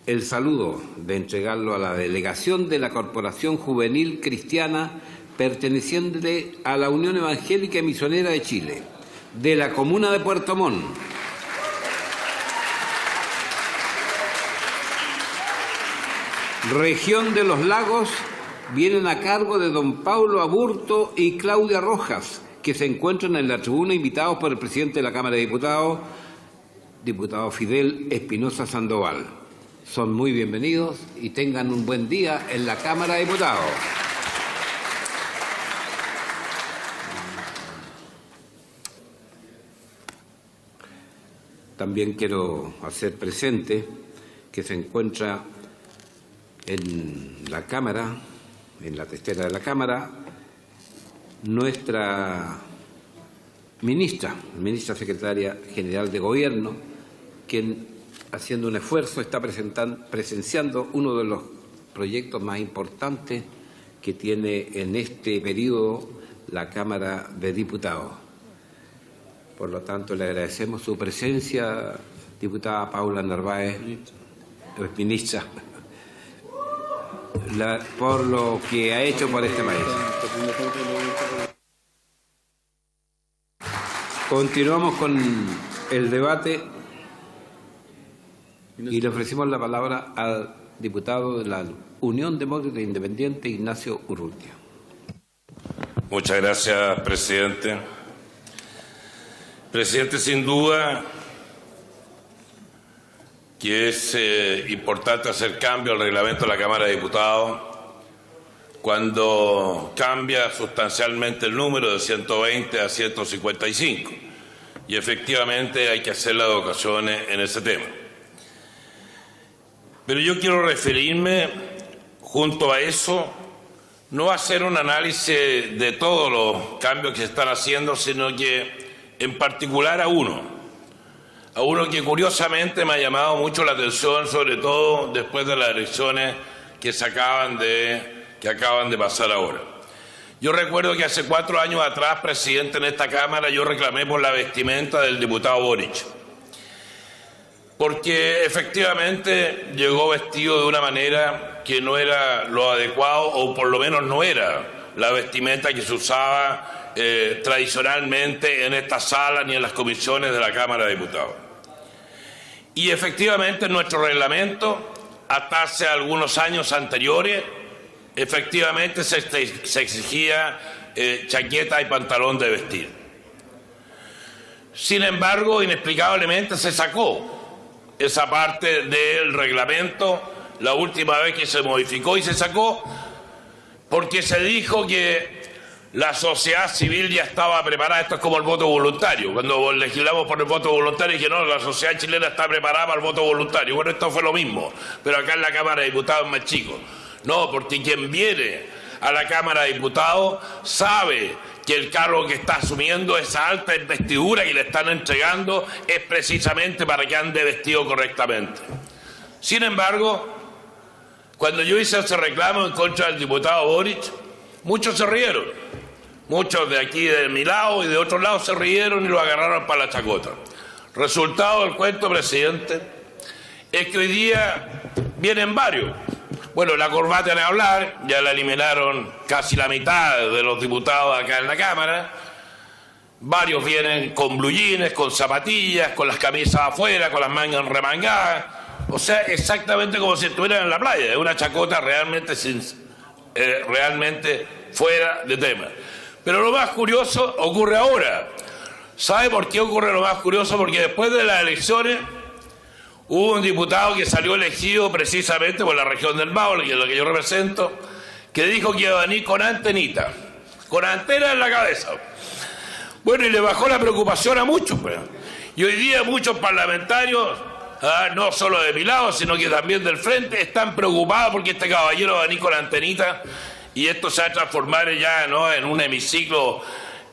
el saludo de entregarlo a la delegación de la Corporación Juvenil Cristiana perteneciente a la Unión Evangélica y Misionera de Chile, de la comuna de Puerto Montt. Región de los Lagos vienen a cargo de don Paulo Aburto y Claudia Rojas, que se encuentran en la tribuna invitados por el presidente de la Cámara de Diputados, diputado Fidel Espinosa Sandoval. Son muy bienvenidos y tengan un buen día en la Cámara de Diputados. También quiero hacer presente que se encuentra en la Cámara, en la testera de la Cámara, nuestra ministra secretaria general de Gobierno, quien, haciendo un esfuerzo, está presenciando uno de los proyectos más importantes que tiene en este periodo la Cámara de Diputados. Por lo tanto, le agradecemos su presencia, diputada Paula Narváez, ministra, por lo que ha hecho por este país. Continuamos con el debate y le ofrecemos la palabra al diputado de la Unión Demócrata Independiente, Ignacio Urrutia. Muchas gracias, presidente. Presidente, sin duda que es importante hacer cambio al reglamento de la Cámara de Diputados cuando cambia sustancialmente el número de 120 a 155. Y efectivamente hay que hacer las adecuaciones en ese tema. Pero yo quiero referirme, junto a eso, no a hacer un análisis de todos los cambios que se están haciendo, sino que en particular a uno que curiosamente me ha llamado mucho la atención, sobre todo después de las elecciones que acaban de pasar ahora. Yo recuerdo que hace 4 años atrás, presidente, en esta Cámara, yo reclamé por la vestimenta del diputado Boric, porque efectivamente llegó vestido de una manera que no era lo adecuado, o por lo menos no era la vestimenta que se usaba tradicionalmente en esta sala ni en las comisiones de la Cámara de Diputados. Y efectivamente en nuestro reglamento, hasta hace algunos años anteriores, efectivamente se exigía chaqueta y pantalón de vestir. Sin embargo, inexplicablemente se sacó esa parte del reglamento la última vez que se modificó, y se sacó porque se dijo que la sociedad civil ya estaba preparada. Esto es como el voto voluntario. Cuando legislamos por el voto voluntario, y que no, la sociedad chilena está preparada para el voto voluntario. Bueno, esto fue lo mismo, pero acá en la Cámara de Diputados es más chico. No, porque quien viene a la Cámara de Diputados sabe que el cargo que está asumiendo, esa alta investidura que le están entregando, es precisamente para que ande vestido correctamente. Sin embargo, cuando yo hice ese reclamo en contra del diputado Boric, muchos se rieron. Muchos de aquí, de mi lado y de otros lados, se rieron y lo agarraron para la chacota. Resultado del cuento, presidente, es que hoy día vienen varios. Bueno, la corbata de hablar, ya la eliminaron casi la mitad de los diputados acá en la Cámara. Varios vienen con blue jeans, con zapatillas, con las camisas afuera, con las mangas remangadas. O sea, exactamente como si estuvieran en la playa. Es una chacota realmente fuera de tema. Pero lo más curioso ocurre ahora. ¿Sabe por qué ocurre lo más curioso? Porque después de las elecciones hubo un diputado que salió elegido precisamente por la región del Maule, que es la que yo represento, que dijo que iba a venir con antenita, con antena en la cabeza. Bueno, y le bajó la preocupación a muchos, pues. Y hoy día muchos parlamentarios, no solo de mi lado, sino que también del frente, están preocupados porque este caballero va a venir con antenita, y esto se va a transformar ya, ¿no?, en un hemiciclo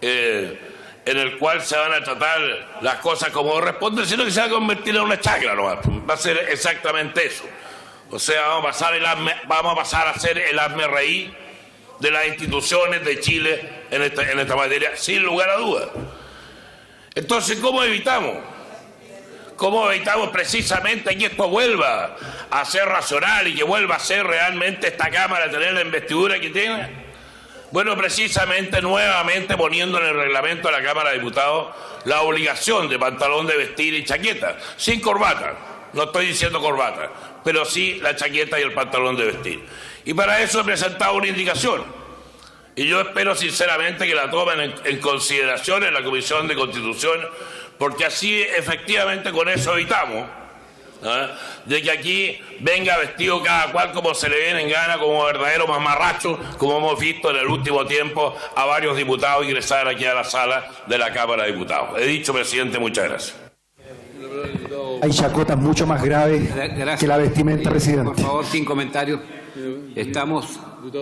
en el cual se van a tratar las cosas como corresponde, sino que se va a convertir en una chacra nomás. Va a ser exactamente eso. O sea, vamos a pasar a ser el hazme-reír de las instituciones de Chile en esta materia, sin lugar a dudas. Entonces, ¿cómo evitamos? ¿Cómo evitamos precisamente que esto vuelva a ser racional y que vuelva a ser realmente esta Cámara a tener la investidura que tiene? Bueno, precisamente nuevamente poniendo en el reglamento de la Cámara de Diputados la obligación de pantalón de vestir y chaqueta, sin corbata. No estoy diciendo corbata, pero sí la chaqueta y el pantalón de vestir. Y para eso he presentado una indicación. Y yo espero sinceramente que la tomen en consideración en la Comisión de Constitución, porque así efectivamente con eso evitamos de que aquí venga vestido cada cual como se le viene en gana, como verdadero mamarracho, como hemos visto en el último tiempo a varios diputados ingresar aquí a la sala de la Cámara de Diputados. He dicho, presidente, muchas gracias. Hay chacotas mucho más graves que la vestimenta, presidente. Por favor, sin comentarios. Estamos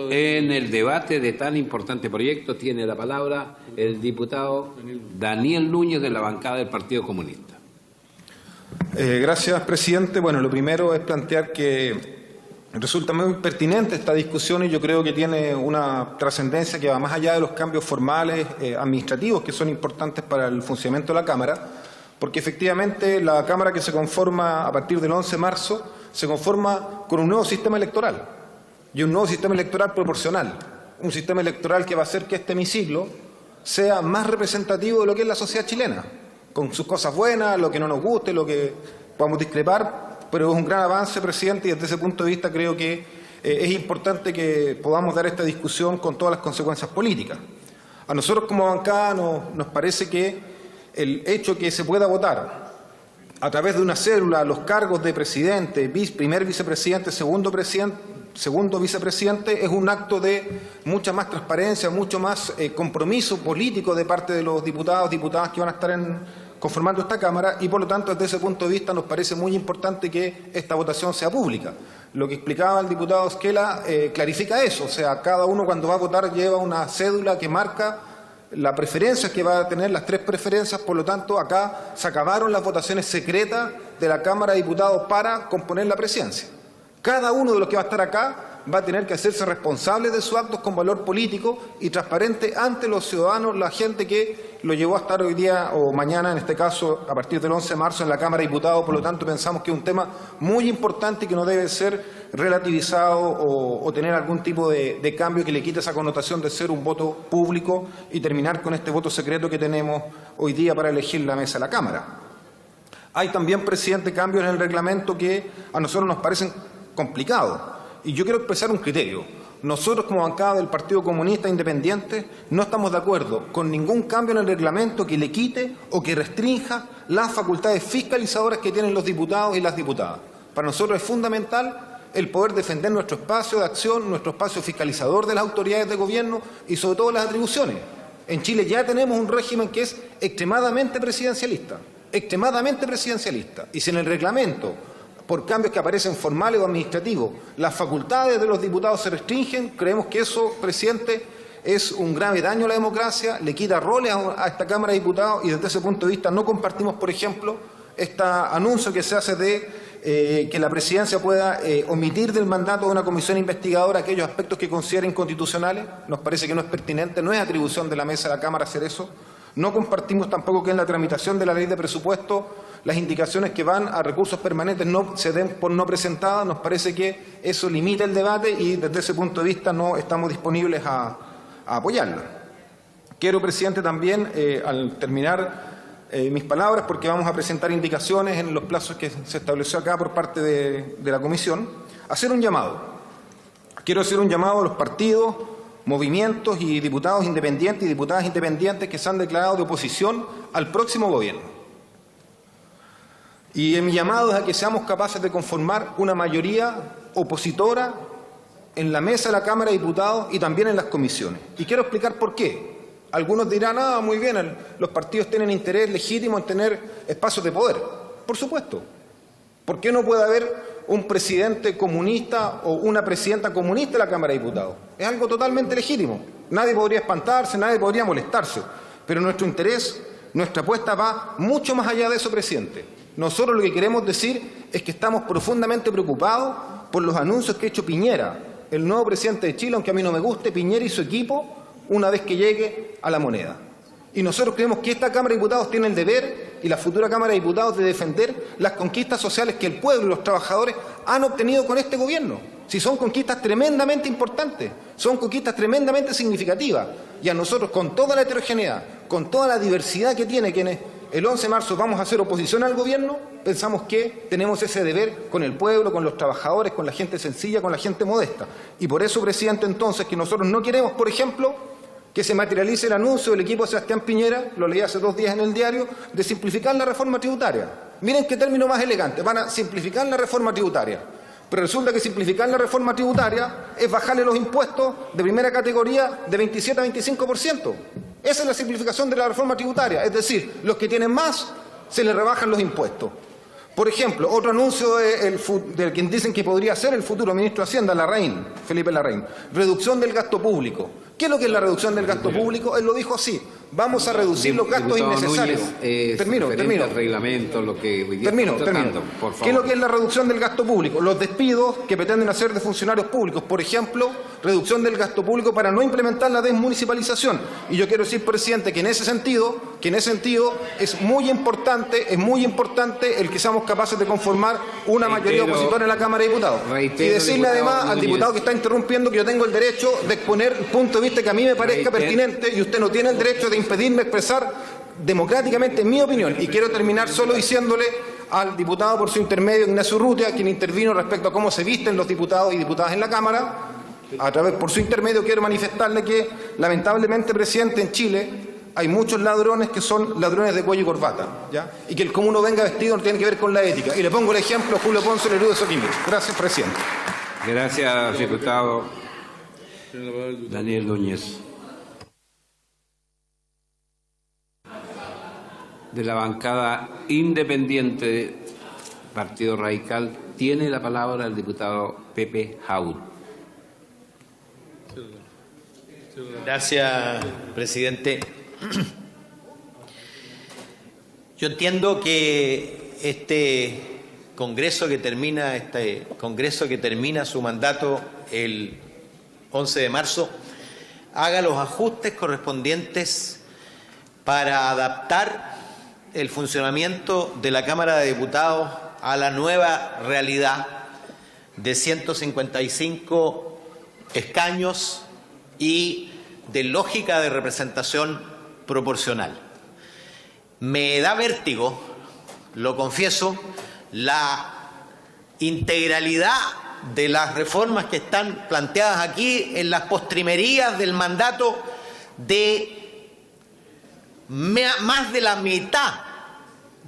en el debate de tan importante proyecto. Tiene la palabra el diputado Daniel Núñez, de la bancada del Partido Comunista. Gracias, presidente. Bueno, lo primero es plantear que resulta muy pertinente esta discusión y yo creo que tiene una trascendencia que va más allá de los cambios formales, administrativos, que son importantes para el funcionamiento de la Cámara, porque efectivamente la Cámara que se conforma a partir del 11 de marzo se conforma con un nuevo sistema electoral y un nuevo sistema electoral proporcional, un sistema electoral que va a hacer que este hemiciclo sea más representativo de lo que es la sociedad chilena, con sus cosas buenas, lo que no nos guste, lo que podamos discrepar, pero es un gran avance, presidente, y desde ese punto de vista creo que es importante que podamos dar esta discusión con todas las consecuencias políticas. A nosotros como bancada nos parece que el hecho que se pueda votar a través de una cédula los cargos de presidente, primer vicepresidente, segundo vicepresidente, es un acto de mucha más transparencia, mucho más compromiso político de parte de los diputados, diputadas que van a estar conformando esta Cámara y, por lo tanto, desde ese punto de vista nos parece muy importante que esta votación sea pública. Lo que explicaba el diputado Esquela clarifica eso, o sea, cada uno cuando va a votar lleva una cédula que marca la preferencia que va a tener, las 3 preferencias, por lo tanto, acá se acabaron las votaciones secretas de la Cámara de Diputados para componer la presidencia. Cada uno de los que va a estar acá va a tener que hacerse responsable de sus actos con valor político y transparente ante los ciudadanos, la gente que lo llevó a estar hoy día o mañana, en este caso, a partir del 11 de marzo en la Cámara de Diputados. Por lo tanto, pensamos que es un tema muy importante y que no debe ser relativizado o tener algún tipo de cambio que le quite esa connotación de ser un voto público y terminar con este voto secreto que tenemos hoy día para elegir la mesa de la Cámara. Hay también, presidente, cambios en el reglamento que a nosotros nos parecen complicados. Y yo quiero expresar un criterio. Nosotros, como bancada del Partido Comunista Independiente, no estamos de acuerdo con ningún cambio en el reglamento que le quite o que restrinja las facultades fiscalizadoras que tienen los diputados y las diputadas. Para nosotros es fundamental el poder defender nuestro espacio de acción, nuestro espacio fiscalizador de las autoridades de gobierno y sobre todo las atribuciones. En Chile ya tenemos un régimen que es extremadamente presidencialista, y si en el reglamento, por cambios que aparecen formales o administrativos, las facultades de los diputados se restringen, creemos que eso, presidente, es un grave daño a la democracia, le quita roles a esta Cámara de Diputados y desde ese punto de vista no compartimos, por ejemplo, este anuncio que se hace de que la presidencia pueda omitir del mandato de una comisión investigadora aquellos aspectos que consideren constitucionales. Nos parece que no es pertinente, no es atribución de la mesa de la Cámara hacer eso. No compartimos tampoco que en la tramitación de la ley de presupuesto las indicaciones que van a recursos permanentes no se den por no presentadas. Nos parece que eso limita el debate y desde ese punto de vista no estamos disponibles a apoyarla. Quiero, presidente, también, al terminar mis palabras, porque vamos a presentar indicaciones en los plazos que se estableció acá por parte de la comisión, hacer un llamado. Quiero hacer un llamado a los partidos, movimientos y diputados independientes y diputadas independientes que se han declarado de oposición al próximo gobierno. Y mi llamado es a que seamos capaces de conformar una mayoría opositora en la mesa de la Cámara de Diputados y también en las comisiones. Y quiero explicar por qué. Algunos dirán, muy bien, los partidos tienen interés legítimo en tener espacios de poder. Por supuesto. ¿Por qué no puede haber un presidente comunista o una presidenta comunista en la Cámara de Diputados? Es algo totalmente legítimo. Nadie podría espantarse, nadie podría molestarse. Pero nuestro interés, nuestra apuesta va mucho más allá de eso, presidente. Nosotros lo que queremos decir es que estamos profundamente preocupados por los anuncios que ha hecho Piñera, el nuevo presidente de Chile, aunque a mí no me guste, Piñera y su equipo, una vez que llegue a la moneda. Y nosotros creemos que esta Cámara de Diputados tiene el deber y la futura Cámara de Diputados de defender las conquistas sociales que el pueblo y los trabajadores han obtenido con este gobierno. Si son conquistas tremendamente importantes, son conquistas tremendamente significativas. Y a nosotros, con toda la heterogeneidad, con toda la diversidad que tiene quienes el 11 de marzo vamos a hacer oposición al gobierno, pensamos que tenemos ese deber con el pueblo, con los trabajadores, con la gente sencilla, con la gente modesta. Y por eso, presidente, entonces, que nosotros no queremos, por ejemplo, que se materialice el anuncio del equipo de Sebastián Piñera, lo leí hace 2 días en el diario, de simplificar la reforma tributaria. Miren qué término más elegante, van a simplificar la reforma tributaria. Pero resulta que simplificar la reforma tributaria es bajarle los impuestos de primera categoría de 27 a 25%. Esa es la simplificación de la reforma tributaria, es decir, los que tienen más se les rebajan los impuestos. Por ejemplo, otro anuncio de quien dicen que podría ser el futuro ministro de Hacienda, Larraín, Felipe Larraín. Reducción del gasto público. ¿Qué es lo que es la reducción del gasto público? Él lo dijo así: vamos a reducir los gastos innecesarios. Termino. El reglamento, lo que hoy día Termino. estamos tratando, por favor. ¿Qué es lo que es la reducción del gasto público? Los despidos que pretenden hacer de funcionarios públicos. Por ejemplo, reducción del gasto público para no implementar la desmunicipalización. Y yo quiero decir, presidente, que en ese sentido es muy importante el que seamos capaces de conformar una mayoría opositora en la Cámara de Diputados. Y decirle además al diputado que está interrumpiendo que yo tengo el derecho de exponer el punto de vista que a mí me parezca pertinente, y usted no tiene el derecho de impedirme expresar democráticamente mi opinión. Y quiero terminar solo diciéndole al diputado, por su intermedio, Ignacio Urrutia, quien intervino respecto a cómo se visten los diputados y diputadas en la Cámara, por su intermedio quiero manifestarle que, lamentablemente, presidente, en Chile hay muchos ladrones que son ladrones de cuello y corbata, ¿ya? Y que el cómo uno venga vestido no tiene que ver con la ética. Y le pongo el ejemplo: Julio Ponce, el héroe de Soquimich. Gracias, presidente. Gracias, diputado Daniel Núñez. De la bancada independiente Partido Radical tiene la palabra el diputado Pepe Jaud. Gracias, presidente. Yo entiendo que este Congreso que termina su mandato el 11 de marzo haga los ajustes correspondientes para adaptar el funcionamiento de la Cámara de Diputados a la nueva realidad de 155 escaños y de lógica de representación proporcional. Me da vértigo, lo confieso, la integralidad de las reformas que están planteadas aquí en las postrimerías del mandato de más de la mitad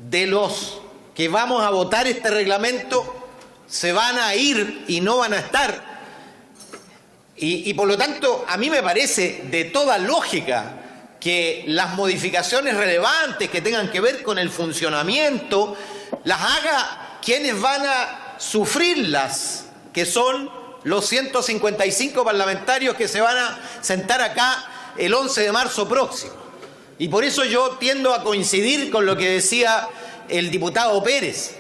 de los que vamos a votar este reglamento se van a ir y no van a estar. Y por lo tanto, a mí me parece de toda lógica que las modificaciones relevantes que tengan que ver con el funcionamiento las haga quienes van a sufrirlas, que son los 155 parlamentarios que se van a sentar acá el 11 de marzo próximo. Y por eso yo tiendo a coincidir con lo que decía el diputado Pérez.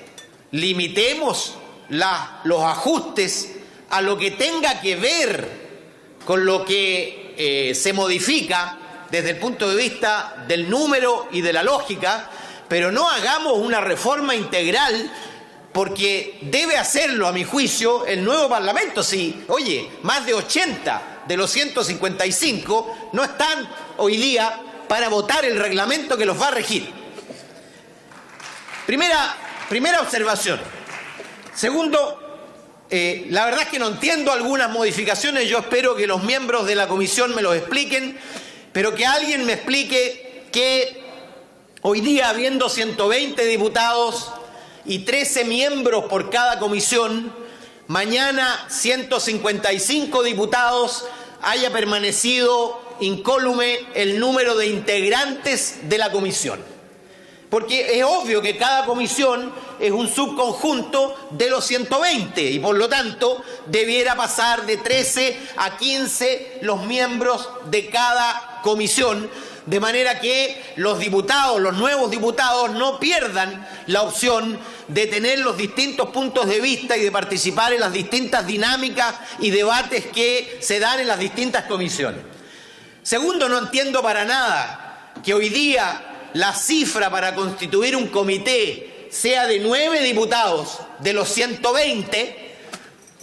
Limitemos los ajustes a lo que tenga que ver con lo que se modifica desde el punto de vista del número y de la lógica, pero no hagamos una reforma integral, porque debe hacerlo, a mi juicio, el nuevo Parlamento. Si, oye, más de 80 de los 155 no están hoy día para votar el reglamento que los va a regir. Primera observación. Segundo, la verdad es que no entiendo algunas modificaciones. Yo espero que los miembros de la comisión me los expliquen, pero que alguien me explique que hoy día, habiendo 120 diputados y 13 miembros por cada comisión, mañana 155 diputados haya permanecido incólume el número de integrantes de la comisión. Porque es obvio que cada comisión es un subconjunto de los 120 y por lo tanto debiera pasar de 13 a 15 los miembros de cada comisión, de manera que los diputados, los nuevos diputados, no pierdan la opción de tener los distintos puntos de vista y de participar en las distintas dinámicas y debates que se dan en las distintas comisiones. Segundo, no entiendo para nada que hoy día la cifra para constituir un comité sea de 9 diputados de los 120,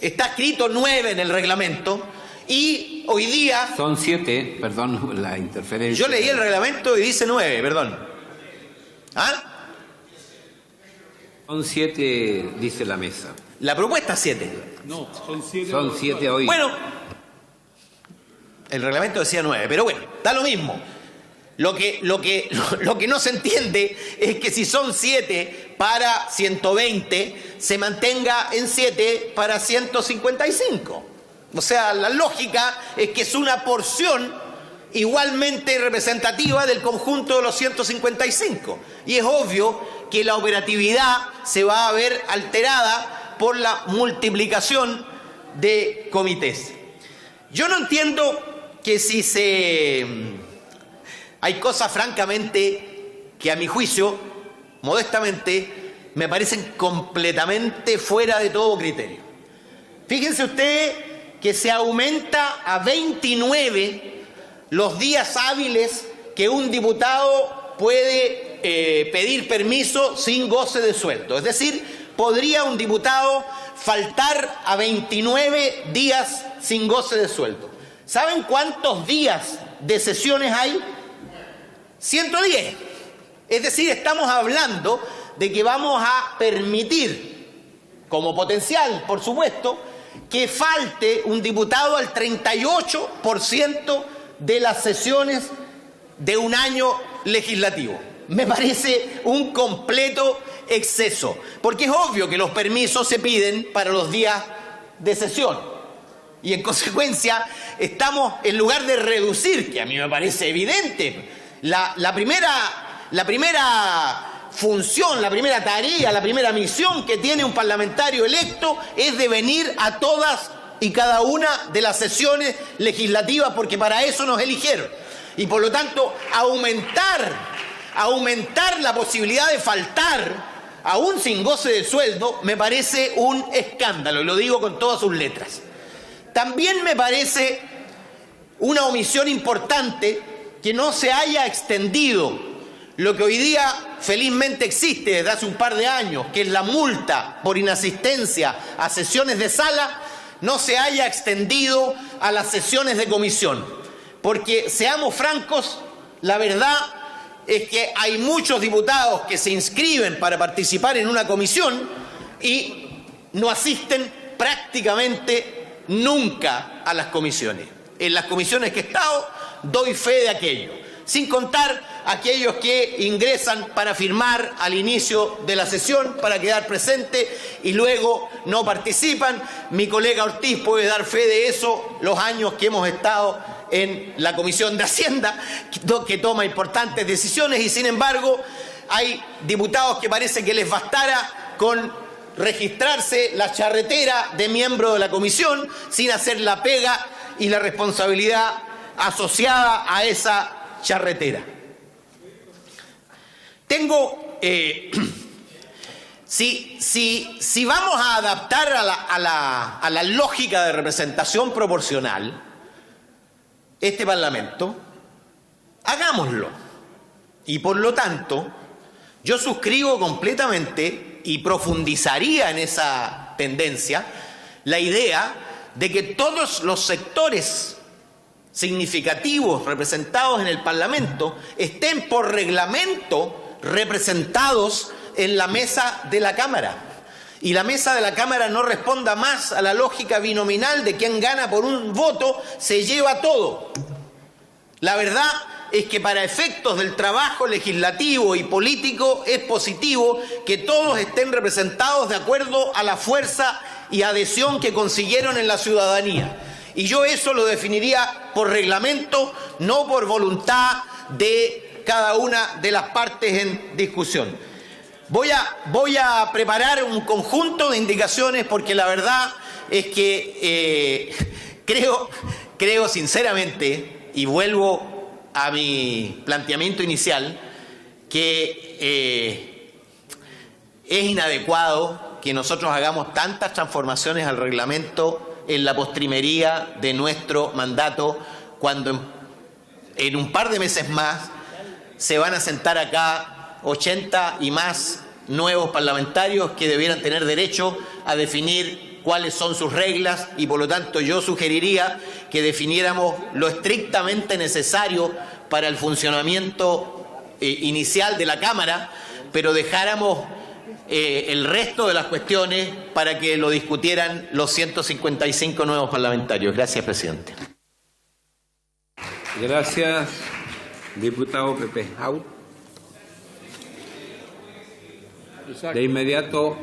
está escrito 9 en el reglamento, y hoy día... Son 7, perdón la interferencia. Yo leí el reglamento y dice 9, perdón. ¿Ah? Son 7, dice la mesa. La propuesta es 7. No, son 7. Son 7 hoy. Bueno, el reglamento decía 9, pero bueno, da lo mismo. Lo que no se entiende es que si son 7 para 120, se mantenga en 7 para 155. O sea, la lógica es que es una porción igualmente representativa del conjunto de los 155. Y es obvio que la operatividad se va a ver alterada por la multiplicación de comités. Yo no entiendo que hay cosas francamente que a mi juicio, modestamente, me parecen completamente fuera de todo criterio. Fíjense ustedes que se aumenta a 29 los días hábiles que un diputado puede pedir permiso sin goce de sueldo. Es decir, podría un diputado faltar a 29 días sin goce de sueldo. ¿Saben cuántos días de sesiones hay? 110. Es decir, estamos hablando de que vamos a permitir, como potencial, por supuesto, que falte un diputado al 38% de las sesiones de un año legislativo. Me parece un completo exceso, porque es obvio que los permisos se piden para los días de sesión. Y en consecuencia, estamos, en lugar de reducir, que a mí me parece evidente, la primera función, la primera tarea, la primera misión que tiene un parlamentario electo es de venir a todas y cada una de las sesiones legislativas, porque para eso nos eligieron. Y por lo tanto, aumentar la posibilidad de faltar, aún sin goce de sueldo, me parece un escándalo, y lo digo con todas sus letras. También me parece una omisión importante que no se haya extendido lo que hoy día felizmente existe desde hace un par de años, que es la multa por inasistencia a sesiones de sala, no se haya extendido a las sesiones de comisión. Porque, seamos francos, la verdad es que hay muchos diputados que se inscriben para participar en una comisión y no asisten prácticamente nunca a las comisiones. En las comisiones que he estado, doy fe de aquello. Sin contar aquellos que ingresan para firmar al inicio de la sesión, para quedar presente y luego no participan. Mi colega Ortiz puede dar fe de eso, los años que hemos estado en la Comisión de Hacienda, que toma importantes decisiones, y sin embargo hay diputados que parece que les bastara con registrarse la charretera de miembro de la comisión sin hacer la pega y la responsabilidad asociada a esa charretera. Si vamos a adaptar a la lógica de representación proporcional este Parlamento, hagámoslo. Y por lo tanto, yo suscribo completamente y profundizaría en esa tendencia la idea de que todos los sectores significativos representados en el Parlamento estén por reglamento representados en la mesa de la Cámara. Y la mesa de la Cámara no responda más a la lógica binominal de quien gana por un voto se lleva todo. La verdad es que para efectos del trabajo legislativo y político es positivo que todos estén representados de acuerdo a la fuerza y adhesión que consiguieron en la ciudadanía. Y yo eso lo definiría por reglamento, no por voluntad de cada una de las partes en discusión. Voy a preparar un conjunto de indicaciones porque la verdad es que creo sinceramente, y vuelvo a mi planteamiento inicial, que es inadecuado que nosotros hagamos tantas transformaciones al reglamento en la postrimería de nuestro mandato, cuando en un par de meses más se van a sentar acá 80 y más nuevos parlamentarios que debieran tener derecho a definir cuáles son sus reglas, y por lo tanto yo sugeriría que definiéramos lo estrictamente necesario para el funcionamiento inicial de la Cámara, pero dejáramos el resto de las cuestiones para que lo discutieran los 155 nuevos parlamentarios. Gracias, presidente. Gracias, diputado Pepe Jaur. De inmediato,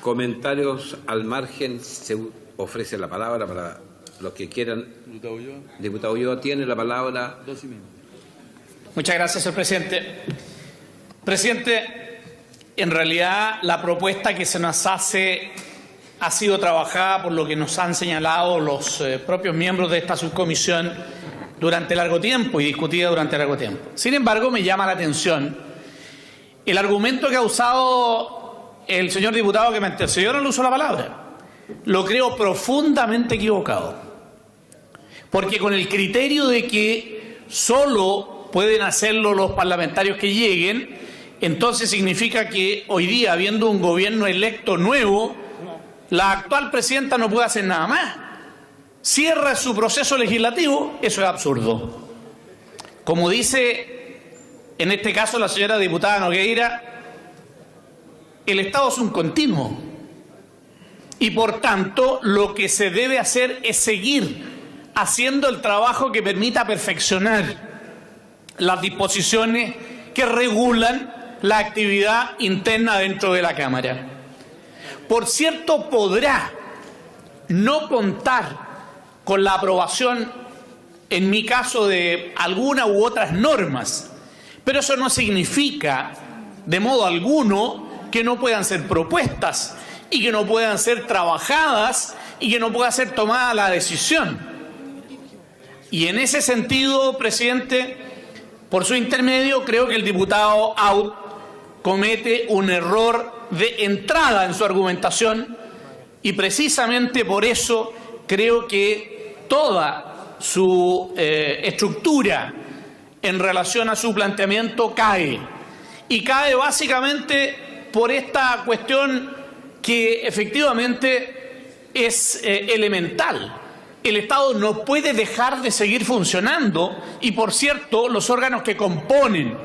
comentarios al margen. Se ofrece la palabra para los que quieran. Diputado Ulloa tiene la palabra. 2 minutos. Muchas gracias, señor presidente. Presidente, en realidad la propuesta que se nos hace ha sido trabajada por lo que nos han señalado los propios miembros de esta subcomisión durante largo tiempo y discutida durante largo tiempo. Sin embargo, me llama la atención el argumento que ha usado el señor diputado que me antecedió, no le uso la palabra. Lo creo profundamente equivocado, porque con el criterio de que solo pueden hacerlo los parlamentarios que lleguen, entonces significa que hoy día, habiendo un gobierno electo nuevo, la actual presidenta no puede hacer nada más. Cierra su proceso legislativo, eso es absurdo. Como dice en este caso la señora diputada Nogueira, el Estado es un continuo. Y por tanto, lo que se debe hacer es seguir haciendo el trabajo que permita perfeccionar las disposiciones que regulan la actividad interna dentro de la Cámara. Por cierto, podrá no contar con la aprobación, en mi caso, de alguna u otras normas, pero eso no significa de modo alguno que no puedan ser propuestas y que no puedan ser trabajadas y que no pueda ser tomada la decisión. Y en ese sentido, presidente, por su intermedio, creo que el diputado Aut comete un error de entrada en su argumentación y precisamente por eso creo que toda su estructura en relación a su planteamiento cae. Y cae básicamente por esta cuestión que efectivamente es elemental. El Estado no puede dejar de seguir funcionando y, por cierto, los órganos que componen,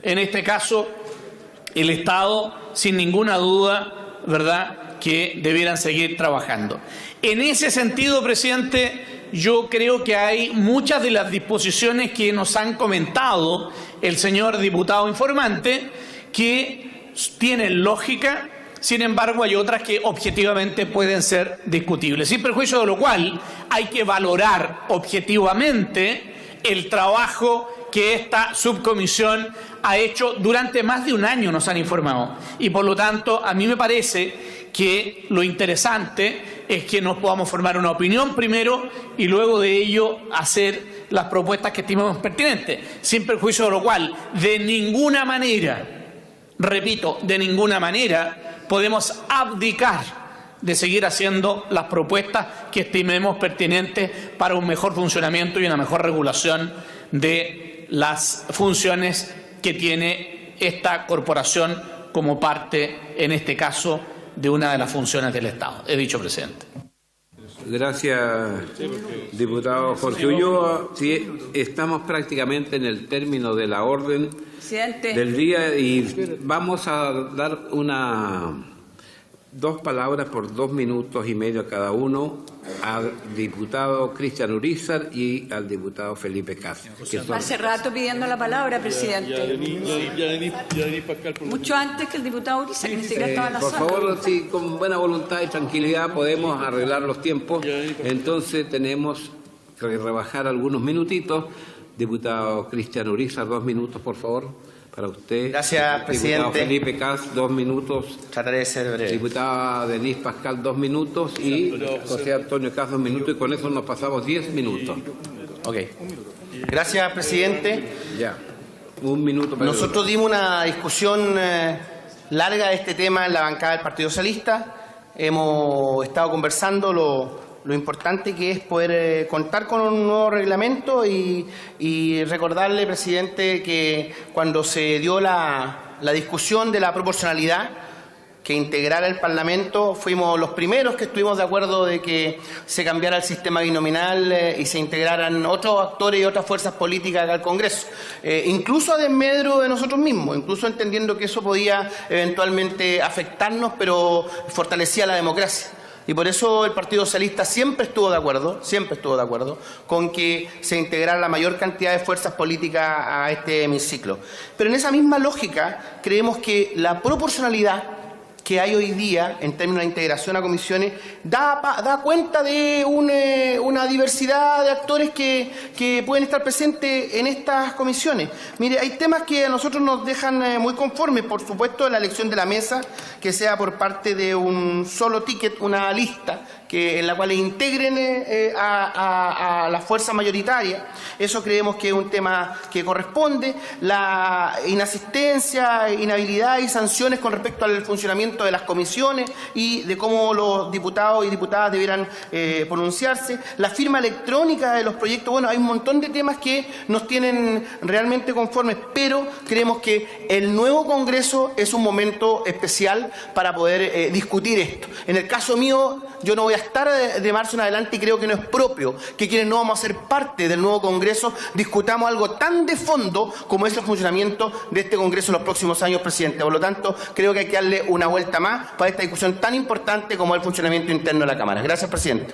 en este caso, el Estado, sin ninguna duda, ¿verdad?, que debieran seguir trabajando. En ese sentido, presidente, yo creo que hay muchas de las disposiciones que nos han comentado el señor diputado informante que tienen lógica. Sin embargo, hay otras que objetivamente pueden ser discutibles. Sin perjuicio de lo cual, hay que valorar objetivamente el trabajo que esta subcomisión ha hecho durante más de un año, nos han informado. Y por lo tanto, a mí me parece que lo interesante es que nos podamos formar una opinión primero y luego de ello hacer las propuestas que estimemos pertinentes. Sin perjuicio de lo cual, de ninguna manera, repito, de ninguna manera, podemos abdicar de seguir haciendo las propuestas que estimemos pertinentes para un mejor funcionamiento y una mejor regulación de las funciones que tiene esta corporación como parte, en este caso, de una de las funciones del Estado. He dicho, presidente. Gracias, diputado Jorge Ulloa. Sí, estamos prácticamente en el término de la orden del día y vamos a dar dos palabras por 2 minutos y medio a cada uno al diputado Cristian Urizar y al diputado Felipe Castro. Hace rato pidiendo la palabra, presidente. Mucho antes que el diputado Urizar, que ni siquiera estaba en la sala. Por favor, si con buena voluntad y tranquilidad podemos arreglar los tiempos, entonces tenemos que rebajar algunos minutitos. Diputado Cristian Urizar, 2 minutos, por favor. Para usted. Gracias, presidente. Diputado Felipe Cas, 2 minutos. Trataré de ser breve. Diputada Denise Pascal, 2 minutos. Y José Antonio Cas, 2 minutos. Y con eso nos pasamos 10 minutos. Ok. Gracias, presidente. Ya. 1 minuto. Para nosotros dimos una discusión larga de este tema en la bancada del Partido Socialista. Hemos estado conversando lo importante que es poder contar con un nuevo reglamento y recordarle, presidente, que cuando se dio la discusión de la proporcionalidad que integrara el Parlamento, fuimos los primeros que estuvimos de acuerdo de que se cambiara el sistema binominal y se integraran otros actores y otras fuerzas políticas al Congreso, incluso a desmedro de nosotros mismos, incluso entendiendo que eso podía eventualmente afectarnos, pero fortalecía la democracia. Y por eso el Partido Socialista siempre estuvo de acuerdo con que se integrara la mayor cantidad de fuerzas políticas a este hemiciclo. Pero en esa misma lógica creemos que la proporcionalidad que hay hoy día en términos de integración a comisiones da cuenta de una diversidad de actores que pueden estar presentes en estas comisiones. Mire, hay temas que a nosotros nos dejan muy conformes, por supuesto, la elección de la mesa, que sea por parte de un solo ticket, una lista, en la cual integren a la fuerza mayoritaria. Eso creemos que es un tema que corresponde. La inasistencia, inhabilidad y sanciones con respecto al funcionamiento de las comisiones y de cómo los diputados y diputadas debieran pronunciarse. La firma electrónica de los proyectos. Bueno, hay un montón de temas que nos tienen realmente conformes, pero creemos que el nuevo Congreso es un momento especial para poder discutir esto. En el caso mío, yo no voy a estar de marzo en adelante y creo que no es propio que quienes no vamos a ser parte del nuevo Congreso discutamos algo tan de fondo como es el funcionamiento de este Congreso en los próximos años, presidente. Por lo tanto, creo que hay que darle una vuelta más para esta discusión tan importante como el funcionamiento interno de la Cámara. Gracias, presidente.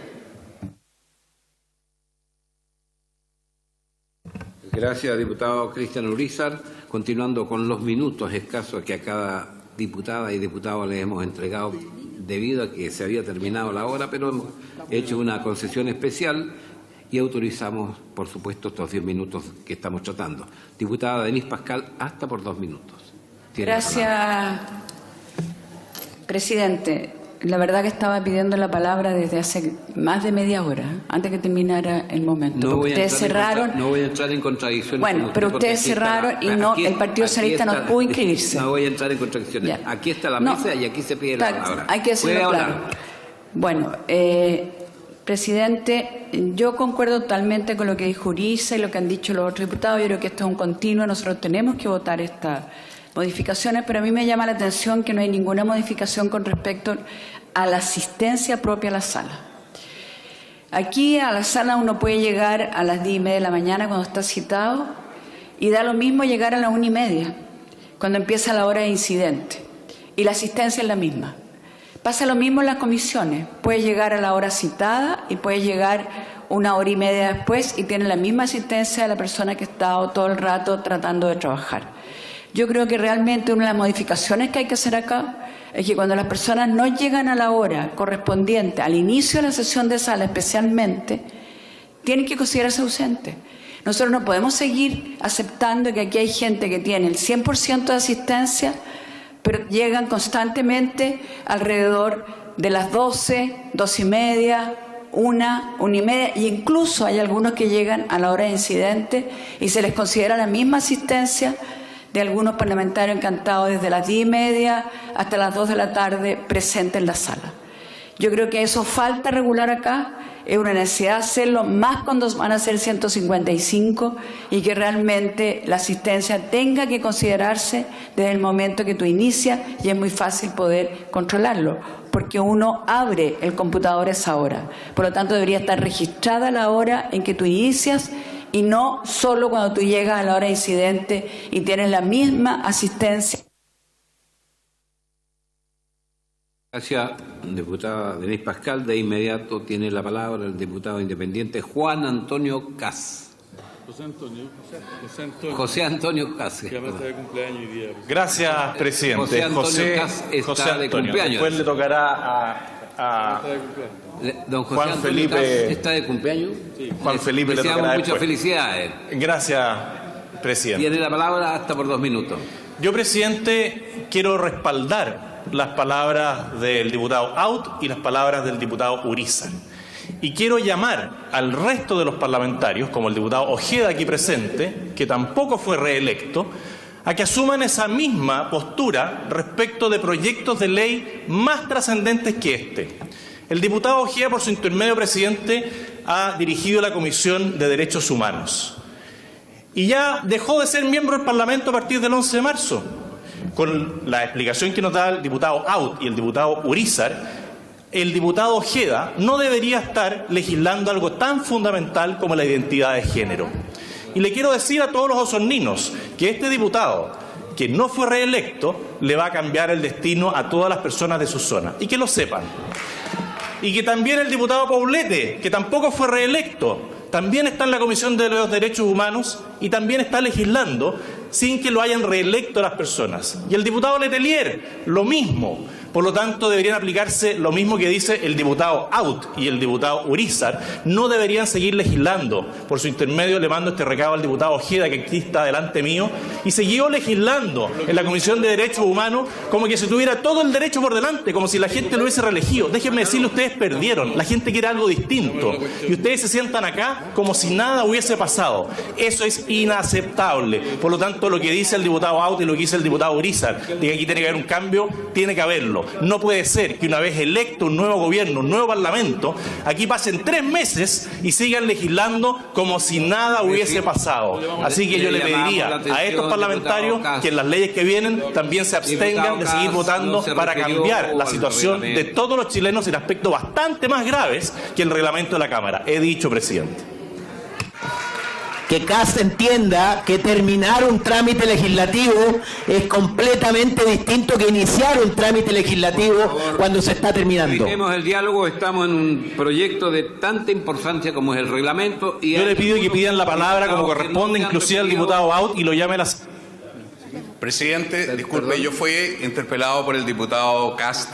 Gracias, diputado Cristian Urizar. Continuando con los minutos escasos que a cada diputada y diputado le hemos entregado debido a que se había terminado la hora, pero hemos hecho una concesión especial y autorizamos, por supuesto, estos 10 minutos que estamos tratando. Diputada Denise Pascal, hasta por 2 minutos. Gracias, presidente. La verdad que estaba pidiendo la palabra desde hace más de media hora, antes que terminara el momento. No voy a entrar en contradicciones. Bueno, pero ustedes cerraron y no, el Partido Socialista no pudo inscribirse. No voy a entrar en contradicciones. Ya. Aquí está la mesa y aquí se pide la palabra. Hay que decirlo claro. Bueno, presidente, yo concuerdo totalmente con lo que dijo Urizar y lo que han dicho los otros diputados. Yo creo que esto es un continuo. Nosotros tenemos que votar estas modificaciones, pero a mí me llama la atención que no hay ninguna modificación con respecto a la asistencia propia a la sala. Aquí a la sala uno puede llegar a las 10:30 de la mañana cuando está citado y da lo mismo llegar a las 1:30 cuando empieza la hora de incidente y la asistencia es la misma. Pasa lo mismo en las comisiones, puede llegar a la hora citada y puede llegar 1:30 después y tiene la misma asistencia de la persona que ha estado todo el rato tratando de trabajar. Yo creo que realmente una de las modificaciones que hay que hacer acá es que cuando las personas no llegan a la hora correspondiente al inicio de la sesión de sala especialmente, tienen que considerarse ausentes. Nosotros no podemos seguir aceptando que aquí hay gente que tiene el 100% de asistencia, pero llegan constantemente alrededor de las 12, 12:30, 1:30, y incluso hay algunos que llegan a la hora de incidente y se les considera la misma asistencia de algunos parlamentarios encantados desde las 10:30 hasta las 2 de la tarde presentes en la sala. Yo creo que eso falta regular acá, es una necesidad hacerlo, más cuando van a ser 155 y que realmente la asistencia tenga que considerarse desde el momento que tú inicias y es muy fácil poder controlarlo, porque uno abre el computador a esa hora. Por lo tanto, debería estar registrada la hora en que tú inicias y no solo cuando tú llegas a la hora de incidente y tienes la misma asistencia. Gracias, diputada Denise Pascal. De inmediato tiene la palabra el diputado independiente Juan Antonio Cas. José Antonio Cas. Gracias, presidente. José Antonio Cas está de cumpleaños. Después le tocará a don José Juan Antonio Felipe. Cas está de cumpleaños. Sí. Juan Felipe le tocará muchas después. Felicidades. Gracias, presidente. Tiene la palabra hasta por 2 minutos. Yo, presidente, quiero respaldar las palabras del diputado Out y las palabras del diputado Urizar. Y quiero llamar al resto de los parlamentarios, como el diputado Ojeda aquí presente, que tampoco fue reelecto, a que asuman esa misma postura respecto de proyectos de ley más trascendentes que este. El diputado Ojeda, por su intermedio, presidente, ha dirigido la Comisión de Derechos Humanos. Y ya dejó de ser miembro del Parlamento a partir del 11 de marzo. Con la explicación que nos da el diputado Out y el diputado Urizar, el diputado Ojeda no debería estar legislando algo tan fundamental como la identidad de género. Y le quiero decir a todos los osorninos que este diputado, que no fue reelecto, le va a cambiar el destino a todas las personas de su zona. Y que lo sepan. Y que también el diputado Poblete, que tampoco fue reelecto, también está en la Comisión de los Derechos Humanos y también está legislando sin que lo hayan reelecto las personas. Y el diputado Letelier, lo mismo, Por lo tanto, deberían aplicarse lo mismo que dice el diputado Out y el diputado Urizar. No deberían seguir legislando. Por su intermedio le mando este recado al diputado Ojeda, que aquí está delante mío, y siguió legislando en la Comisión de Derechos Humanos como que se tuviera todo el derecho por delante, como si la gente lo hubiese reelegido. Déjenme decirle, ustedes perdieron. La gente quiere algo distinto. Y ustedes se sientan acá como si nada hubiese pasado. Eso es inaceptable. Por lo tanto, lo que dice el diputado Out y lo que dice el diputado Urizar, de que aquí tiene que haber un cambio, tiene que haberlo. No puede ser que una vez electo un nuevo gobierno, un nuevo parlamento, aquí pasen 3 meses y sigan legislando como si nada hubiese pasado. Así que yo le pediría a estos parlamentarios que en las leyes que vienen también se abstengan de seguir votando para cambiar la situación de todos los chilenos en aspectos bastante más graves que el reglamento de la Cámara. He dicho, presidente. Que CAS entienda que terminar un trámite legislativo es completamente distinto que iniciar un trámite legislativo cuando se está terminando. Evitemos el diálogo, estamos en un proyecto de tanta importancia como es el reglamento. Y yo le pido que pidan la palabra como corresponde, inclusive al diputado Out, y lo llame a las... Presidente, disculpe, yo fui interpelado por el diputado Cast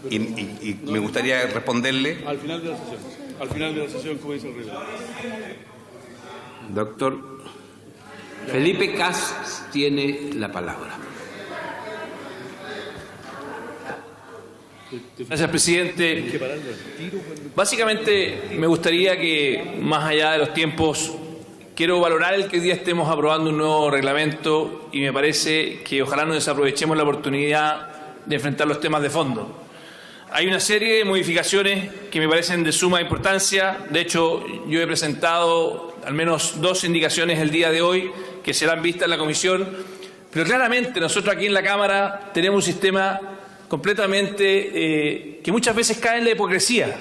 y me gustaría responderle. Al final de la sesión. Al final de la sesión, como dice el reglamento. Doctor Felipe Cast tiene la palabra. Gracias, presidente. Básicamente, me gustaría que, más allá de los tiempos, quiero valorar el que hoy día estemos aprobando un nuevo reglamento y me parece que ojalá no desaprovechemos la oportunidad de enfrentar los temas de fondo. Hay una serie de modificaciones que me parecen de suma importancia. De hecho, yo he presentado al menos 2 indicaciones el día de hoy que serán vistas en la comisión. Pero claramente nosotros aquí en la Cámara tenemos un sistema completamente que muchas veces cae en la hipocresía.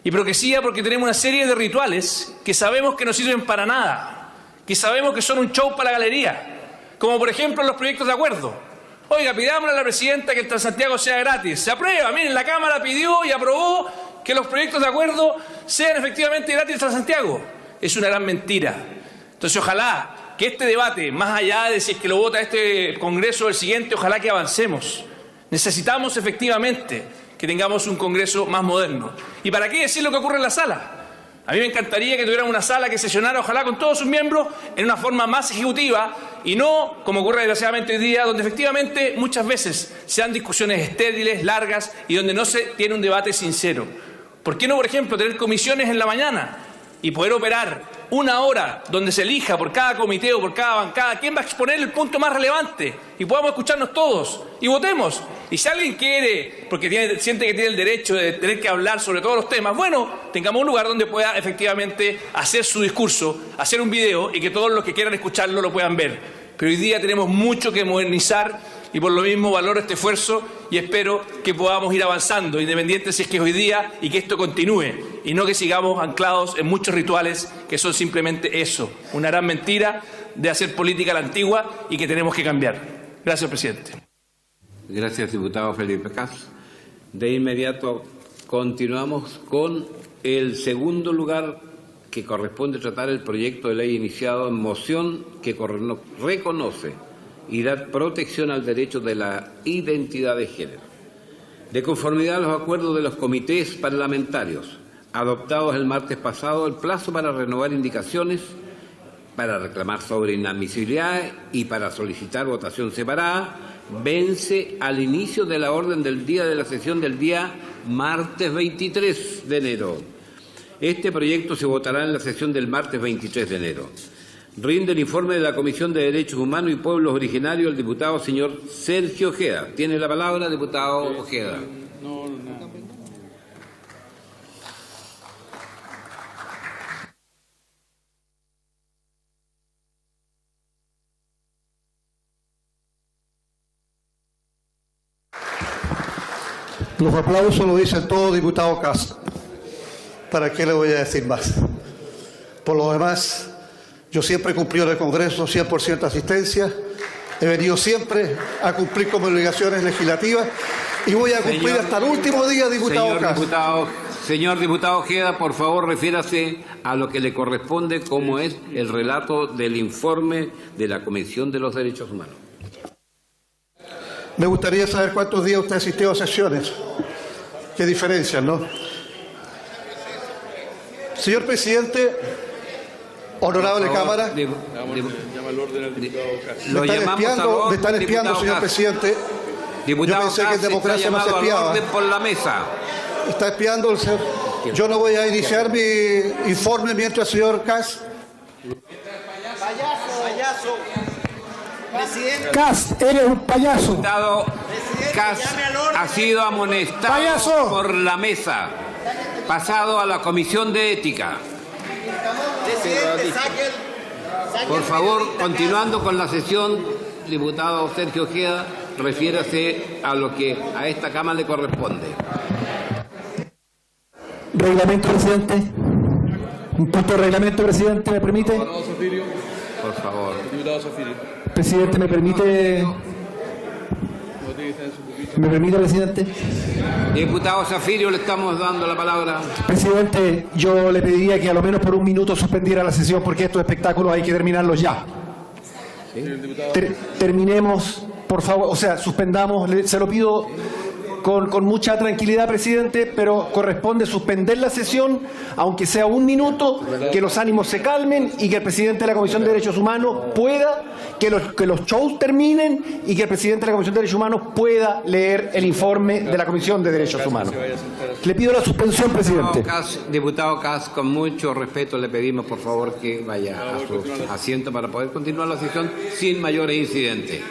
Hipocresía porque tenemos una serie de rituales que sabemos que no sirven para nada, que sabemos que son un show para la galería, como por ejemplo los proyectos de acuerdo. Oiga, pidámosle a la presidenta que el Transantiago sea gratis. Se aprueba. Miren, la Cámara pidió y aprobó que los proyectos de acuerdo sean efectivamente gratis en Transantiago. Es una gran mentira. Entonces, ojalá que este debate, más allá de si es que lo vota este Congreso o el siguiente, ojalá que avancemos. Necesitamos efectivamente que tengamos un Congreso más moderno. ¿Y para qué decir lo que ocurre en la sala? A mí me encantaría que tuviéramos una sala que sesionara, ojalá con todos sus miembros, en una forma más ejecutiva y no, como ocurre desgraciadamente hoy día, donde efectivamente muchas veces se dan discusiones estériles, largas y donde no se tiene un debate sincero. ¿Por qué no, por ejemplo, tener comisiones en la mañana y poder operar 1 hora donde se elija por cada comité o por cada bancada quién va a exponer el punto más relevante y podamos escucharnos todos y votemos? Y si alguien quiere, porque siente que tiene el derecho de tener que hablar sobre todos los temas, bueno, tengamos un lugar donde pueda efectivamente hacer su discurso, hacer un video y que todos los que quieran escucharlo lo puedan ver. Pero hoy día tenemos mucho que modernizar y por lo mismo valoro este esfuerzo y espero que podamos ir avanzando, independiente si es que es hoy día y que esto continúe y no que sigamos anclados en muchos rituales que son simplemente eso, una gran mentira de hacer política a la antigua y que tenemos que cambiar. Gracias, presidente. Gracias, diputado Felipe Cast. De inmediato continuamos con el segundo lugar que corresponde tratar el proyecto de ley iniciado en moción que reconoce y da protección al derecho de la identidad de género. De conformidad a los acuerdos de los comités parlamentarios adoptados el martes pasado, el plazo para renovar indicaciones, para reclamar sobre inadmisibilidad y para solicitar votación separada vence al inicio de la orden del día de la sesión del día martes 23 de enero. Este proyecto se votará en la sesión del martes 23 de enero. Rinde el informe de la Comisión de Derechos Humanos y Pueblos Originarios el diputado señor Sergio Ojeda. Tiene la palabra, diputado Ojeda. Los aplausos lo dicen todo, diputado Cast. ¿Para qué le voy a decir más? Por lo demás, yo siempre he cumplido en el Congreso 100% asistencia. He venido siempre a cumplir con mis obligaciones legislativas y voy a cumplir hasta el último día, diputado Cast. Señor diputado Ojeda, por favor, refiérase a lo que le corresponde, como es el relato del informe de la Comisión de los Derechos Humanos. Me gustaría saber cuántos días usted ha asistido a sesiones. Qué diferencias, ¿no? Señor presidente, honorable Cámara. Me están espiando, señor presidente. Diputado Yo pensé que en Kass, democracia no se está llamado al espiaba. orden por la mesa. Está espiando el señor. Yo no voy a iniciar mi informe mientras el señor Kass. Payaso. Presidente. Kass, eres un payaso. Diputado Kass ha sido amonestado ¡Payaso! por la mesa. Pasado a la Comisión de Ética. Presidente, saque Por favor, continuando con la sesión, diputado Sergio Ojeda, refiérase a lo que a esta Cámara le corresponde. Reglamento, presidente. Un punto de reglamento, presidente, ¿me permite? Por favor. Presidente, ¿me permite? ¿Me permite, presidente? Diputado Zafirio, le estamos dando la palabra. Presidente, yo le pediría que a lo menos por un minuto suspendiera la sesión porque estos espectáculos hay que terminarlos ya. Terminemos, por favor, o sea, suspendamos, se lo pido con mucha tranquilidad, presidente, pero corresponde suspender la sesión, aunque sea un minuto, que los ánimos se calmen y que el presidente de la Comisión de Derechos Humanos pueda, que los shows terminen y que el presidente de la Comisión de Derechos Humanos pueda leer el informe de la Comisión de Derechos Humanos. Le pido la suspensión, presidente. Diputado Kass, con mucho respeto le pedimos, por favor, que vaya a su asiento para poder continuar la sesión sin mayores incidentes.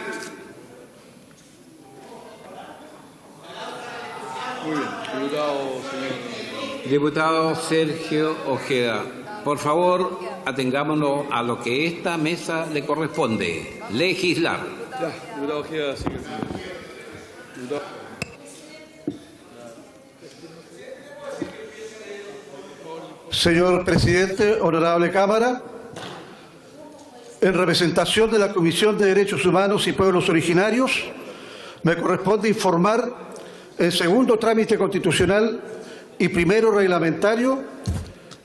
Muy bien, Diputado Sergio Ojeda, por favor, atengámonos a lo que esta mesa le corresponde, legislar. Ya, diputado Ojeda, sigue. Señor presidente, honorable Cámara, en representación de la Comisión de Derechos Humanos y Pueblos Originarios, me corresponde informar en segundo trámite constitucional y primero reglamentario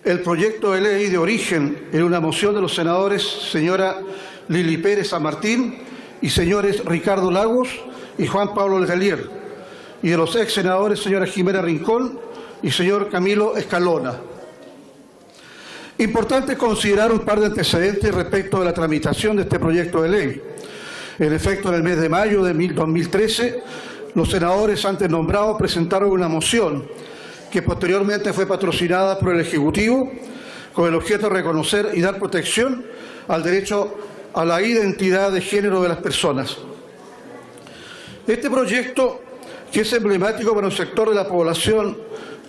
el proyecto de ley de origen en una moción de los senadores señora Lili Pérez San Martín y señores Ricardo Lagos y Juan Pablo Letelier, y de los ex senadores señora Jimena Rincón y señor Camilo Escalona. Importante considerar un par de antecedentes respecto de la tramitación de este proyecto de ley. En efecto, en el mes de mayo de 2013, los senadores antes nombrados presentaron una moción que posteriormente fue patrocinada por el Ejecutivo con el objeto de reconocer y dar protección al derecho a la identidad de género de las personas. Este proyecto, que es emblemático para un sector de la población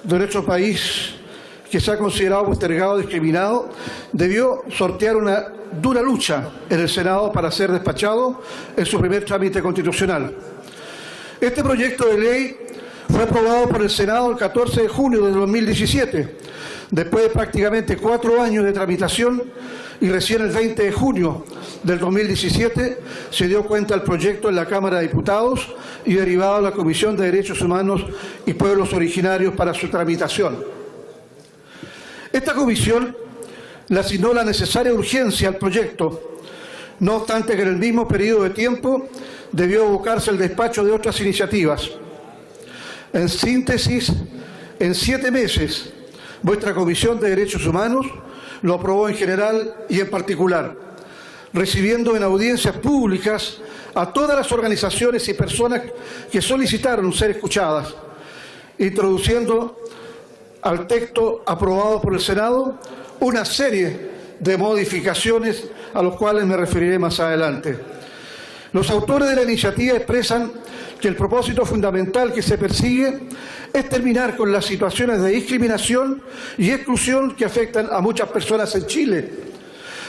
de nuestro país que se ha considerado postergado, discriminado, debió sortear una dura lucha en el Senado para ser despachado en su primer trámite constitucional. Este proyecto de ley fue aprobado por el Senado el 14 de junio de 2017, después de prácticamente 4 años de tramitación, y recién el 20 de junio del 2017 se dio cuenta el proyecto en la Cámara de Diputados y derivado a la Comisión de Derechos Humanos y Pueblos Originarios para su tramitación. Esta comisión le asignó la necesaria urgencia al proyecto, no obstante que en el mismo periodo de tiempo debió abocarse el despacho de otras iniciativas. En síntesis, en 7 meses, vuestra Comisión de Derechos Humanos lo aprobó en general y en particular, recibiendo en audiencias públicas a todas las organizaciones y personas que solicitaron ser escuchadas, introduciendo al texto aprobado por el Senado una serie de modificaciones a los cuales me referiré más adelante. Los autores de la iniciativa expresan que el propósito fundamental que se persigue es terminar con las situaciones de discriminación y exclusión que afectan a muchas personas en Chile,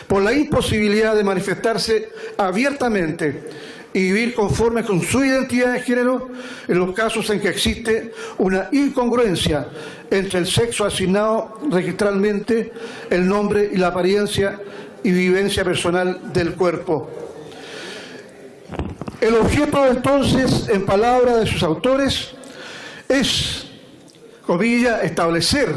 por la imposibilidad de manifestarse abiertamente y vivir conforme con su identidad de género en los casos en que existe una incongruencia entre el sexo asignado registralmente, el nombre y la apariencia y vivencia personal del cuerpo. El objeto, entonces, en palabras de sus autores, es, comillas, establecer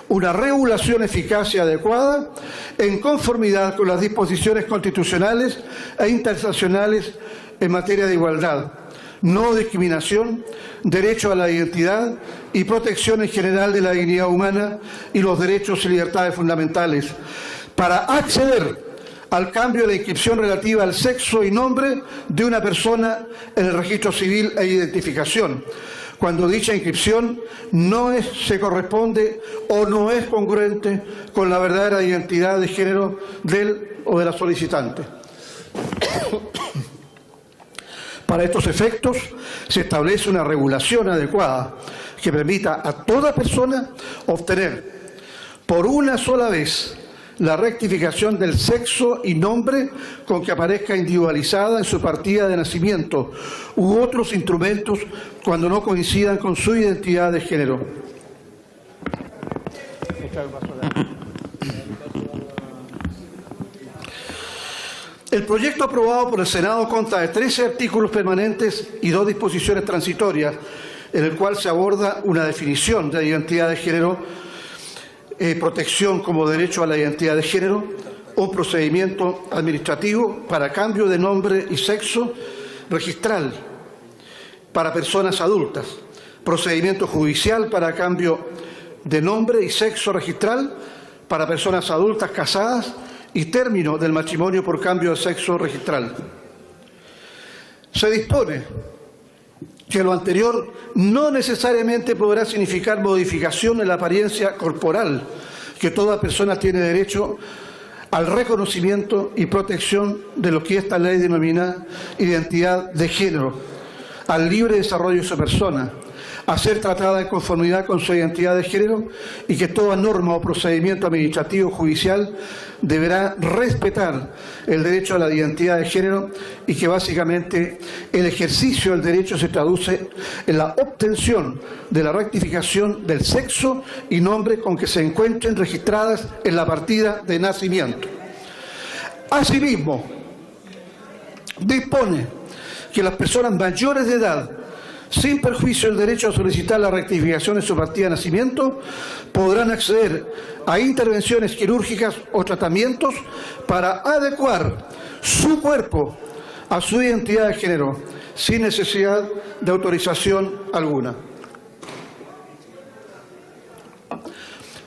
una regulación eficaz y adecuada en conformidad con las disposiciones constitucionales e internacionales en materia de igualdad, no discriminación, derecho a la identidad y protección en general de la dignidad humana y los derechos y libertades fundamentales, para acceder al cambio de la inscripción relativa al sexo y nombre de una persona en el registro civil e identificación, cuando dicha inscripción se corresponde o no es congruente con la verdadera identidad de género del o de la solicitante. Para estos efectos, se establece una regulación adecuada que permita a toda persona obtener por una sola vez la rectificación del sexo y nombre con que aparezca individualizada en su partida de nacimiento u otros instrumentos cuando no coincidan con su identidad de género. El proyecto aprobado por el Senado consta de 13 artículos permanentes y 2 disposiciones transitorias, en el cual se aborda una definición de identidad de género, protección como derecho a la identidad de género, un procedimiento administrativo para cambio de nombre y sexo registral para personas adultas, procedimiento judicial para cambio de nombre y sexo registral para personas adultas casadas y término del matrimonio por cambio de sexo registral. Se dispone que lo anterior no necesariamente podrá significar modificación en la apariencia corporal, que toda persona tiene derecho al reconocimiento y protección de lo que esta ley denomina identidad de género, al libre desarrollo de su persona, a ser tratada en conformidad con su identidad de género y que toda norma o procedimiento administrativo judicial deberá respetar el derecho a la identidad de género y que básicamente el ejercicio del derecho se traduce en la obtención de la rectificación del sexo y nombre con que se encuentren registradas en la partida de nacimiento. Asimismo, dispone que las personas mayores de edad, sin perjuicio del derecho a solicitar la rectificación de su partida de nacimiento, podrán acceder a intervenciones quirúrgicas o tratamientos para adecuar su cuerpo a su identidad de género, sin necesidad de autorización alguna.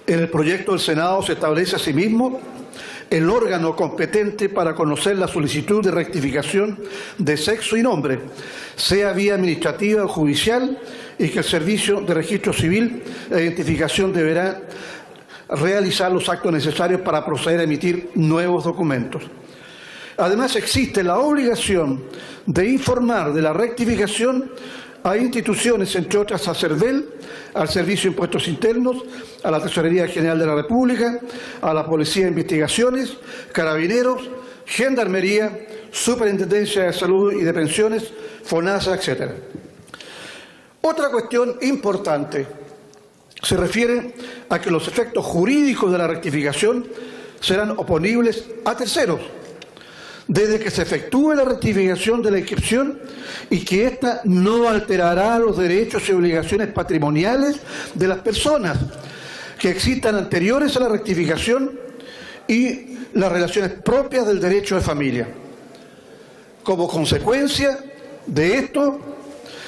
En el proyecto del Senado se establece asimismo el órgano competente para conocer la solicitud de rectificación de sexo y nombre, sea vía administrativa o judicial, y que el Servicio de Registro Civil de Identificación deberá realizar los actos necesarios para proceder a emitir nuevos documentos. Además, existe la obligación de informar de la rectificación a instituciones, entre otras a CERVEL, al Servicio de Impuestos Internos, a la Tesorería General de la República, a la Policía de Investigaciones, Carabineros, Gendarmería, Superintendencia de Salud y de Pensiones, FONASA, etc. Otra cuestión importante se refiere a que los efectos jurídicos de la rectificación serán oponibles a terceros, desde que se efectúe la rectificación de la inscripción y que ésta no alterará los derechos y obligaciones patrimoniales de las personas que existan anteriores a la rectificación y las relaciones propias del derecho de familia. Como consecuencia de esto,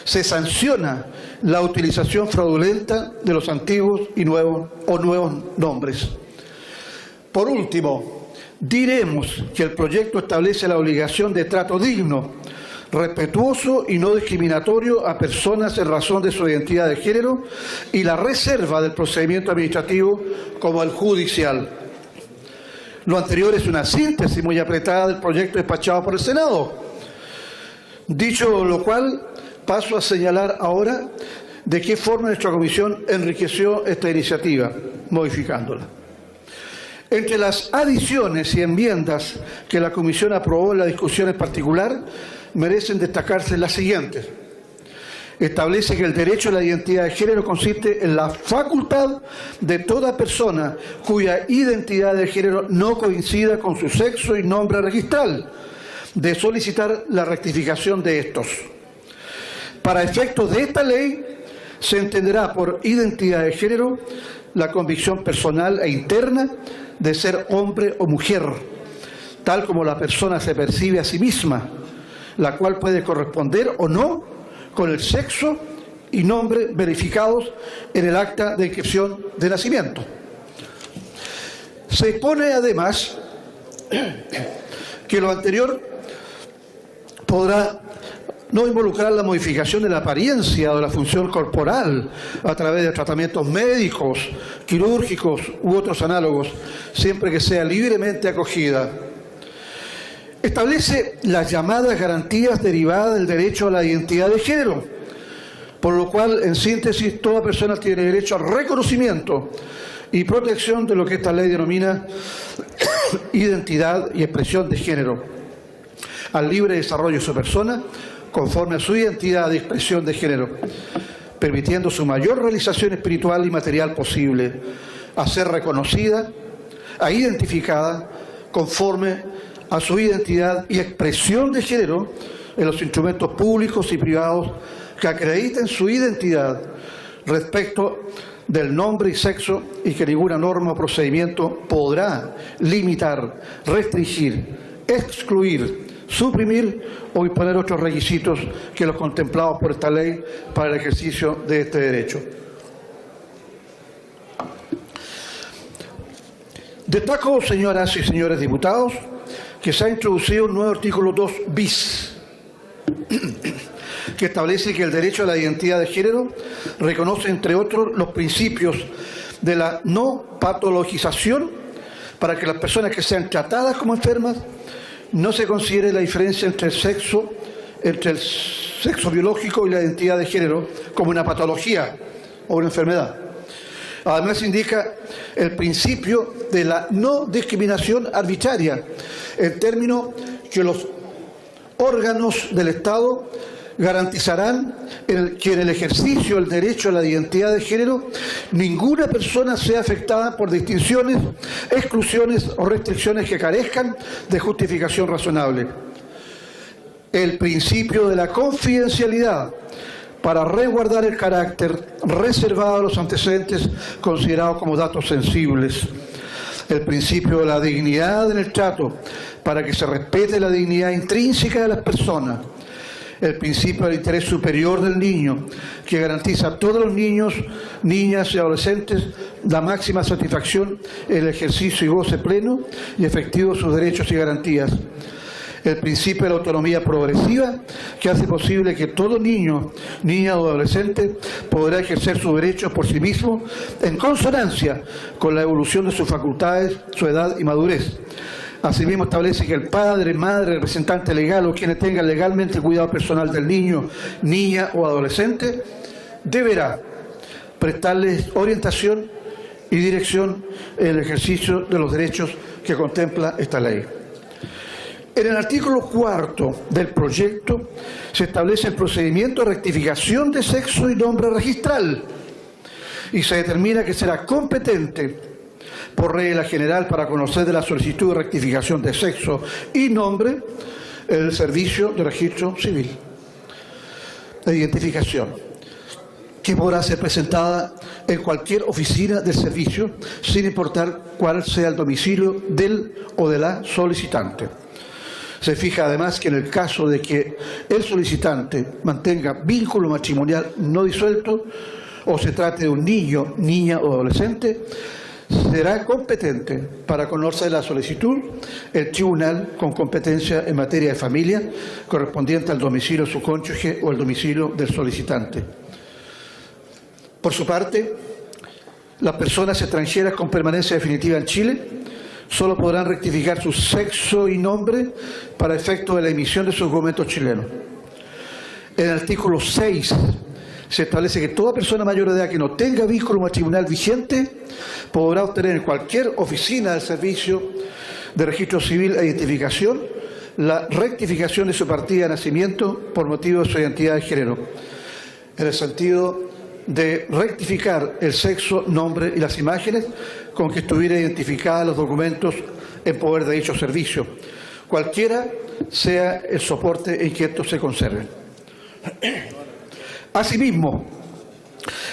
se sanciona la utilización fraudulenta de los antiguos y nuevos nombres. Por último, diremos que el proyecto establece la obligación de trato digno, respetuoso y no discriminatorio a personas en razón de su identidad de género y la reserva del procedimiento administrativo como el judicial. Lo anterior es una síntesis muy apretada del proyecto despachado por el Senado. Dicho lo cual, paso a señalar ahora de qué forma nuestra comisión enriqueció esta iniciativa, modificándola. Entre las adiciones y enmiendas que la comisión aprobó en la discusión en particular, merecen destacarse las siguientes. Establece que el derecho a la identidad de género consiste en la facultad de toda persona cuya identidad de género no coincida con su sexo y nombre registral, de solicitar la rectificación de estos. Para efectos de esta ley, se entenderá por identidad de género la convicción personal e interna de ser hombre o mujer, tal como la persona se percibe a sí misma, la cual puede corresponder o no con el sexo y nombre verificados en el acta de inscripción de nacimiento. Se dispone además que lo anterior podrá no involucrar la modificación de la apariencia o de la función corporal a través de tratamientos médicos, quirúrgicos u otros análogos, siempre que sea libremente acogida. Establece las llamadas garantías derivadas del derecho a la identidad de género, por lo cual, en síntesis, toda persona tiene derecho al reconocimiento y protección de lo que esta ley denomina identidad y expresión de género, al libre desarrollo de su persona conforme a su identidad y expresión de género, permitiendo su mayor realización espiritual y material posible, a ser reconocida, a identificada conforme a su identidad y expresión de género en los instrumentos públicos y privados que acrediten su identidad respecto del nombre y sexo, y que ninguna norma o procedimiento podrá limitar, restringir, excluir, suprimir o imponer otros requisitos que los contemplados por esta ley para el ejercicio de este derecho. Destaco, señoras y señores diputados, que se ha introducido un nuevo artículo 2 bis, que establece que el derecho a la identidad de género reconoce, entre otros, los principios de la no patologización para que las personas que sean tratadas como enfermas no se considere la diferencia entre el sexo biológico y la identidad de género como una patología o una enfermedad. Además, indica el principio de la no discriminación arbitraria, en términos que los órganos del Estado garantizarán que en el ejercicio del derecho a la identidad de género ninguna persona sea afectada por distinciones, exclusiones o restricciones que carezcan de justificación razonable. El principio de la confidencialidad para resguardar el carácter reservado de los antecedentes considerados como datos sensibles. El principio de la dignidad en el trato para que se respete la dignidad intrínseca de las personas. El principio del interés superior del niño, que garantiza a todos los niños, niñas y adolescentes la máxima satisfacción en el ejercicio y goce pleno y efectivo de sus derechos y garantías. El principio de la autonomía progresiva, que hace posible que todo niño, niña o adolescente podrá ejercer sus derechos por sí mismo en consonancia con la evolución de sus facultades, su edad y madurez. Asimismo, establece que el padre, madre, representante legal o quienes tengan legalmente el cuidado personal del niño, niña o adolescente deberá prestarles orientación y dirección en el ejercicio de los derechos que contempla esta ley. En el artículo 4 del proyecto se establece el procedimiento de rectificación de sexo y nombre registral y se determina que será competente por regla general para conocer de la solicitud de rectificación de sexo y nombre el Servicio de Registro Civil de Identificación, que podrá ser presentada en cualquier oficina del servicio sin importar cuál sea el domicilio del o de la solicitante. Se fija además que en el caso de que el solicitante mantenga vínculo matrimonial no disuelto o se trate de un niño, niña o adolescente, será competente para conocer la solicitud el tribunal con competencia en materia de familia correspondiente al domicilio de su cónyuge o el domicilio del solicitante. Por su parte, las personas extranjeras con permanencia definitiva en Chile solo podrán rectificar su sexo y nombre para efecto de la emisión de sus documentos chilenos. En el artículo 6 se establece que toda persona mayor de edad que no tenga vínculo matrimonial vigente podrá obtener en cualquier oficina del Servicio de Registro Civil e Identificación la rectificación de su partida de nacimiento por motivo de su identidad de género, en el sentido de rectificar el sexo, nombre y las imágenes con que estuvieran identificados los documentos en poder de dicho servicio, cualquiera sea el soporte en que estos se conserven. Asimismo,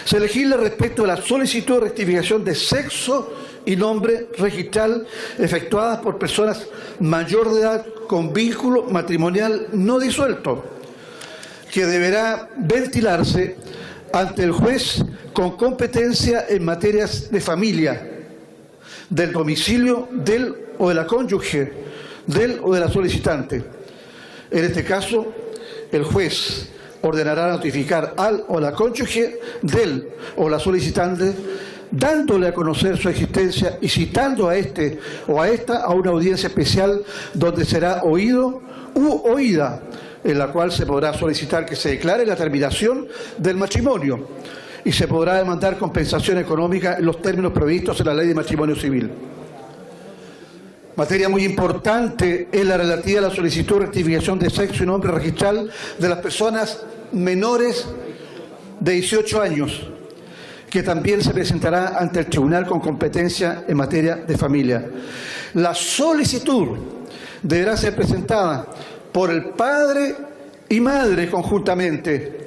se legisla respecto a la solicitud de rectificación de sexo y nombre registral efectuadas por personas mayor de edad con vínculo matrimonial no disuelto, que deberá ventilarse ante el juez con competencia en materias de familia, del domicilio del o de la cónyuge, del o de la solicitante. En este caso, el juez ordenará notificar al o la cónyuge del o la solicitante, dándole a conocer su existencia y citando a este o a esta a una audiencia especial donde será oído u oída, en la cual se podrá solicitar que se declare la terminación del matrimonio y se podrá demandar compensación económica en los términos previstos en la Ley de Matrimonio Civil. Materia muy importante es la relativa a la solicitud de rectificación de sexo y nombre registral de las personas menores de 18 años, que también se presentará ante el tribunal con competencia en materia de familia. La solicitud deberá ser presentada por el padre y madre conjuntamente,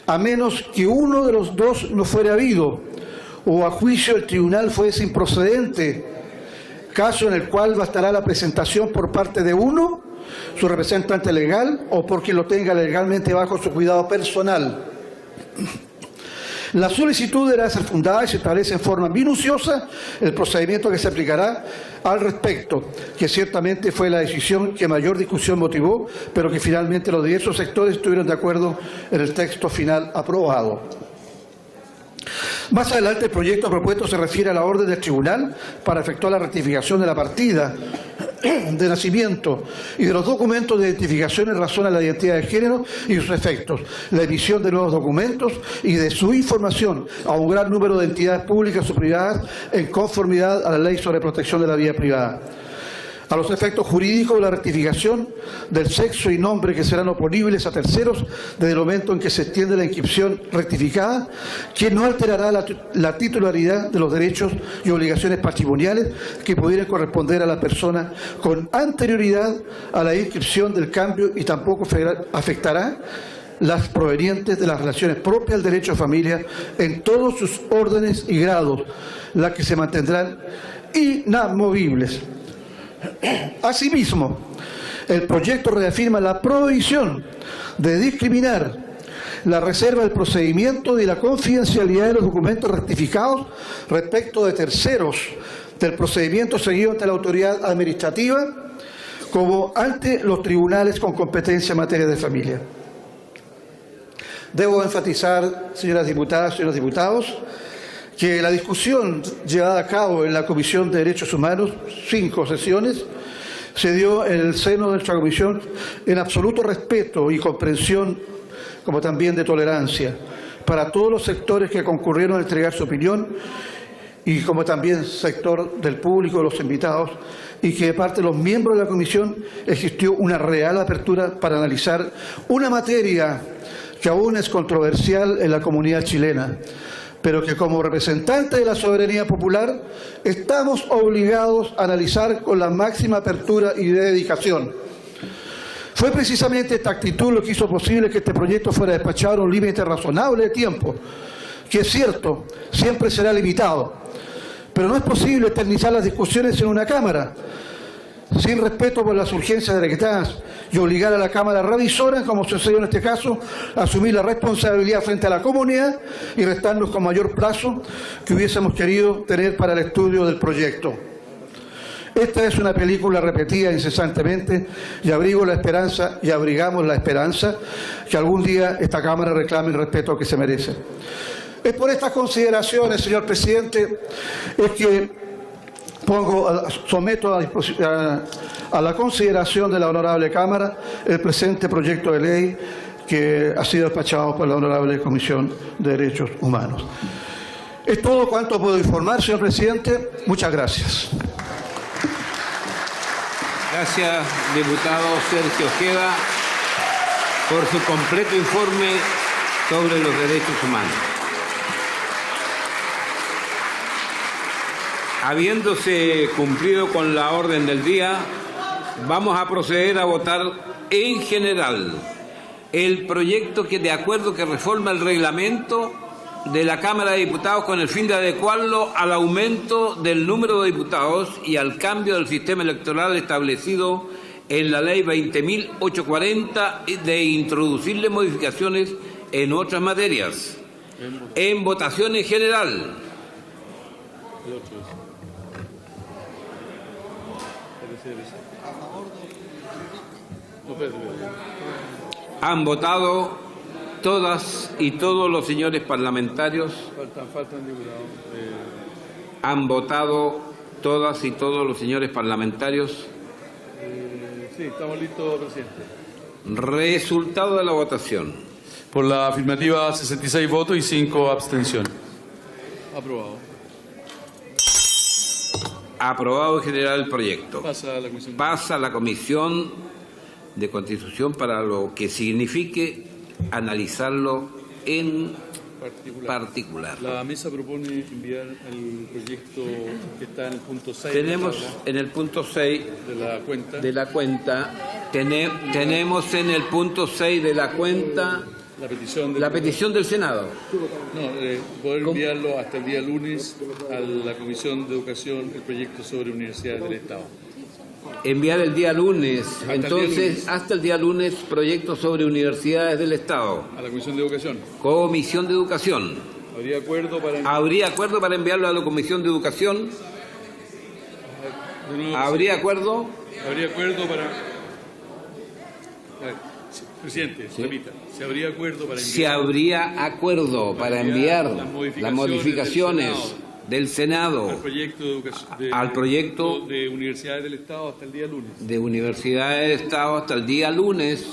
a menos que uno de los dos no fuera habido o a juicio del tribunal fuese improcedente, caso en el cual bastará la presentación por parte de uno, su representante legal, o por quien lo tenga legalmente bajo su cuidado personal. La solicitud deberá ser fundada y se establece en forma minuciosa el procedimiento que se aplicará al respecto, que ciertamente fue la decisión que mayor discusión motivó, pero que finalmente los diversos sectores estuvieron de acuerdo en el texto final aprobado. Más adelante, el proyecto propuesto se refiere a la orden del tribunal para efectuar la rectificación de la partida de nacimiento y de los documentos de identificación en razón a la identidad de género y sus efectos, la emisión de nuevos documentos y de su información a un gran número de entidades públicas o privadas en conformidad a la Ley sobre Protección de la Vida Privada. A los efectos jurídicos de la rectificación del sexo y nombre que serán oponibles a terceros desde el momento en que se extiende la inscripción rectificada, que no alterará la titularidad de los derechos y obligaciones patrimoniales que pudieran corresponder a la persona con anterioridad a la inscripción del cambio y tampoco afectará las provenientes de las relaciones propias del derecho a familia en todos sus órdenes y grados, las que se mantendrán inamovibles. Asimismo, el proyecto reafirma la prohibición de discriminar, la reserva del procedimiento y la confidencialidad de los documentos rectificados respecto de terceros del procedimiento seguido ante la autoridad administrativa como ante los tribunales con competencia en materia de familia. Debo enfatizar, señoras diputadas, señores diputados, que la discusión llevada a cabo en la Comisión de Derechos Humanos, 5 sesiones, se dio en el seno de nuestra comisión en absoluto respeto y comprensión, como también de tolerancia, para todos los sectores que concurrieron a entregar su opinión y como también sector del público, los invitados, y que de parte de los miembros de la comisión existió una real apertura para analizar una materia que aún es controversial en la comunidad chilena, pero que como representantes de la soberanía popular estamos obligados a analizar con la máxima apertura y dedicación. Fue precisamente esta actitud lo que hizo posible que este proyecto fuera despachado en un límite razonable de tiempo, que es cierto, siempre será limitado, pero no es posible eternizar las discusiones en una Cámara, sin respeto por las urgencias decretadas y obligar a la Cámara revisora, como sucedió en este caso, a asumir la responsabilidad frente a la comunidad y restarnos con mayor plazo que hubiésemos querido tener para el estudio del proyecto. Esta es una película repetida incesantemente y abrigamos la esperanza que algún día esta Cámara reclame el respeto que se merece. Es por estas consideraciones, señor presidente, es que someto a la consideración de la Honorable Cámara el presente proyecto de ley que ha sido despachado por la Honorable Comisión de Derechos Humanos. Es todo cuanto puedo informar, señor presidente. Muchas gracias. Gracias, diputado Sergio Ojeda, por su completo informe sobre los derechos humanos. Habiéndose cumplido con la orden del día, vamos a proceder a votar en general el proyecto que, de acuerdo que reforma el reglamento de la Cámara de Diputados con el fin de adecuarlo al aumento del número de diputados y al cambio del sistema electoral establecido en la ley 20.840 de introducirle modificaciones en otras materias. En votación en general. Han votado todas y todos los señores parlamentarios. Faltan diputados. Han votado todas y todos los señores parlamentarios. Sí, estamos listos, presidente. Resultado de la votación. Por la afirmativa, 66 votos y 5 abstenciones. Aprobado. Aprobado en general el proyecto. Pasa a la Comisión de Constitución para lo que signifique analizarlo en particular. La mesa propone enviar el proyecto que está en el punto 6. Tenemos en el punto 6 de la cuenta, tenemos en el punto 6 de la cuenta la petición del Senado. No, poder enviarlo hasta el día lunes a la Comisión de Educación el proyecto sobre universidades del Estado. Enviar el día lunes, hasta el día lunes, proyecto sobre universidades del Estado. A la Comisión de Educación. Comisión de Educación. ¿Habría acuerdo para enviarlo a la Comisión de Educación? ¿Habría acuerdo? ¿Habría acuerdo para...? Presidente, repita. ¿Se habría acuerdo para enviar? Se habría acuerdo para enviar las modificaciones del Senado al proyecto de universidades del Estado hasta el día lunes. De universidades del Estado hasta el día lunes.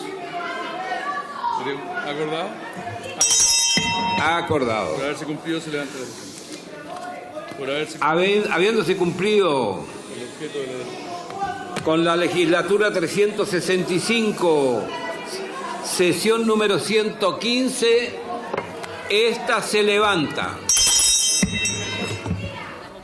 ¿Acordado? Acordado. Por haberse cumplido, se levanta la sesión. Habiéndose cumplido con la legislatura 365, sesión número 115, esta se levanta.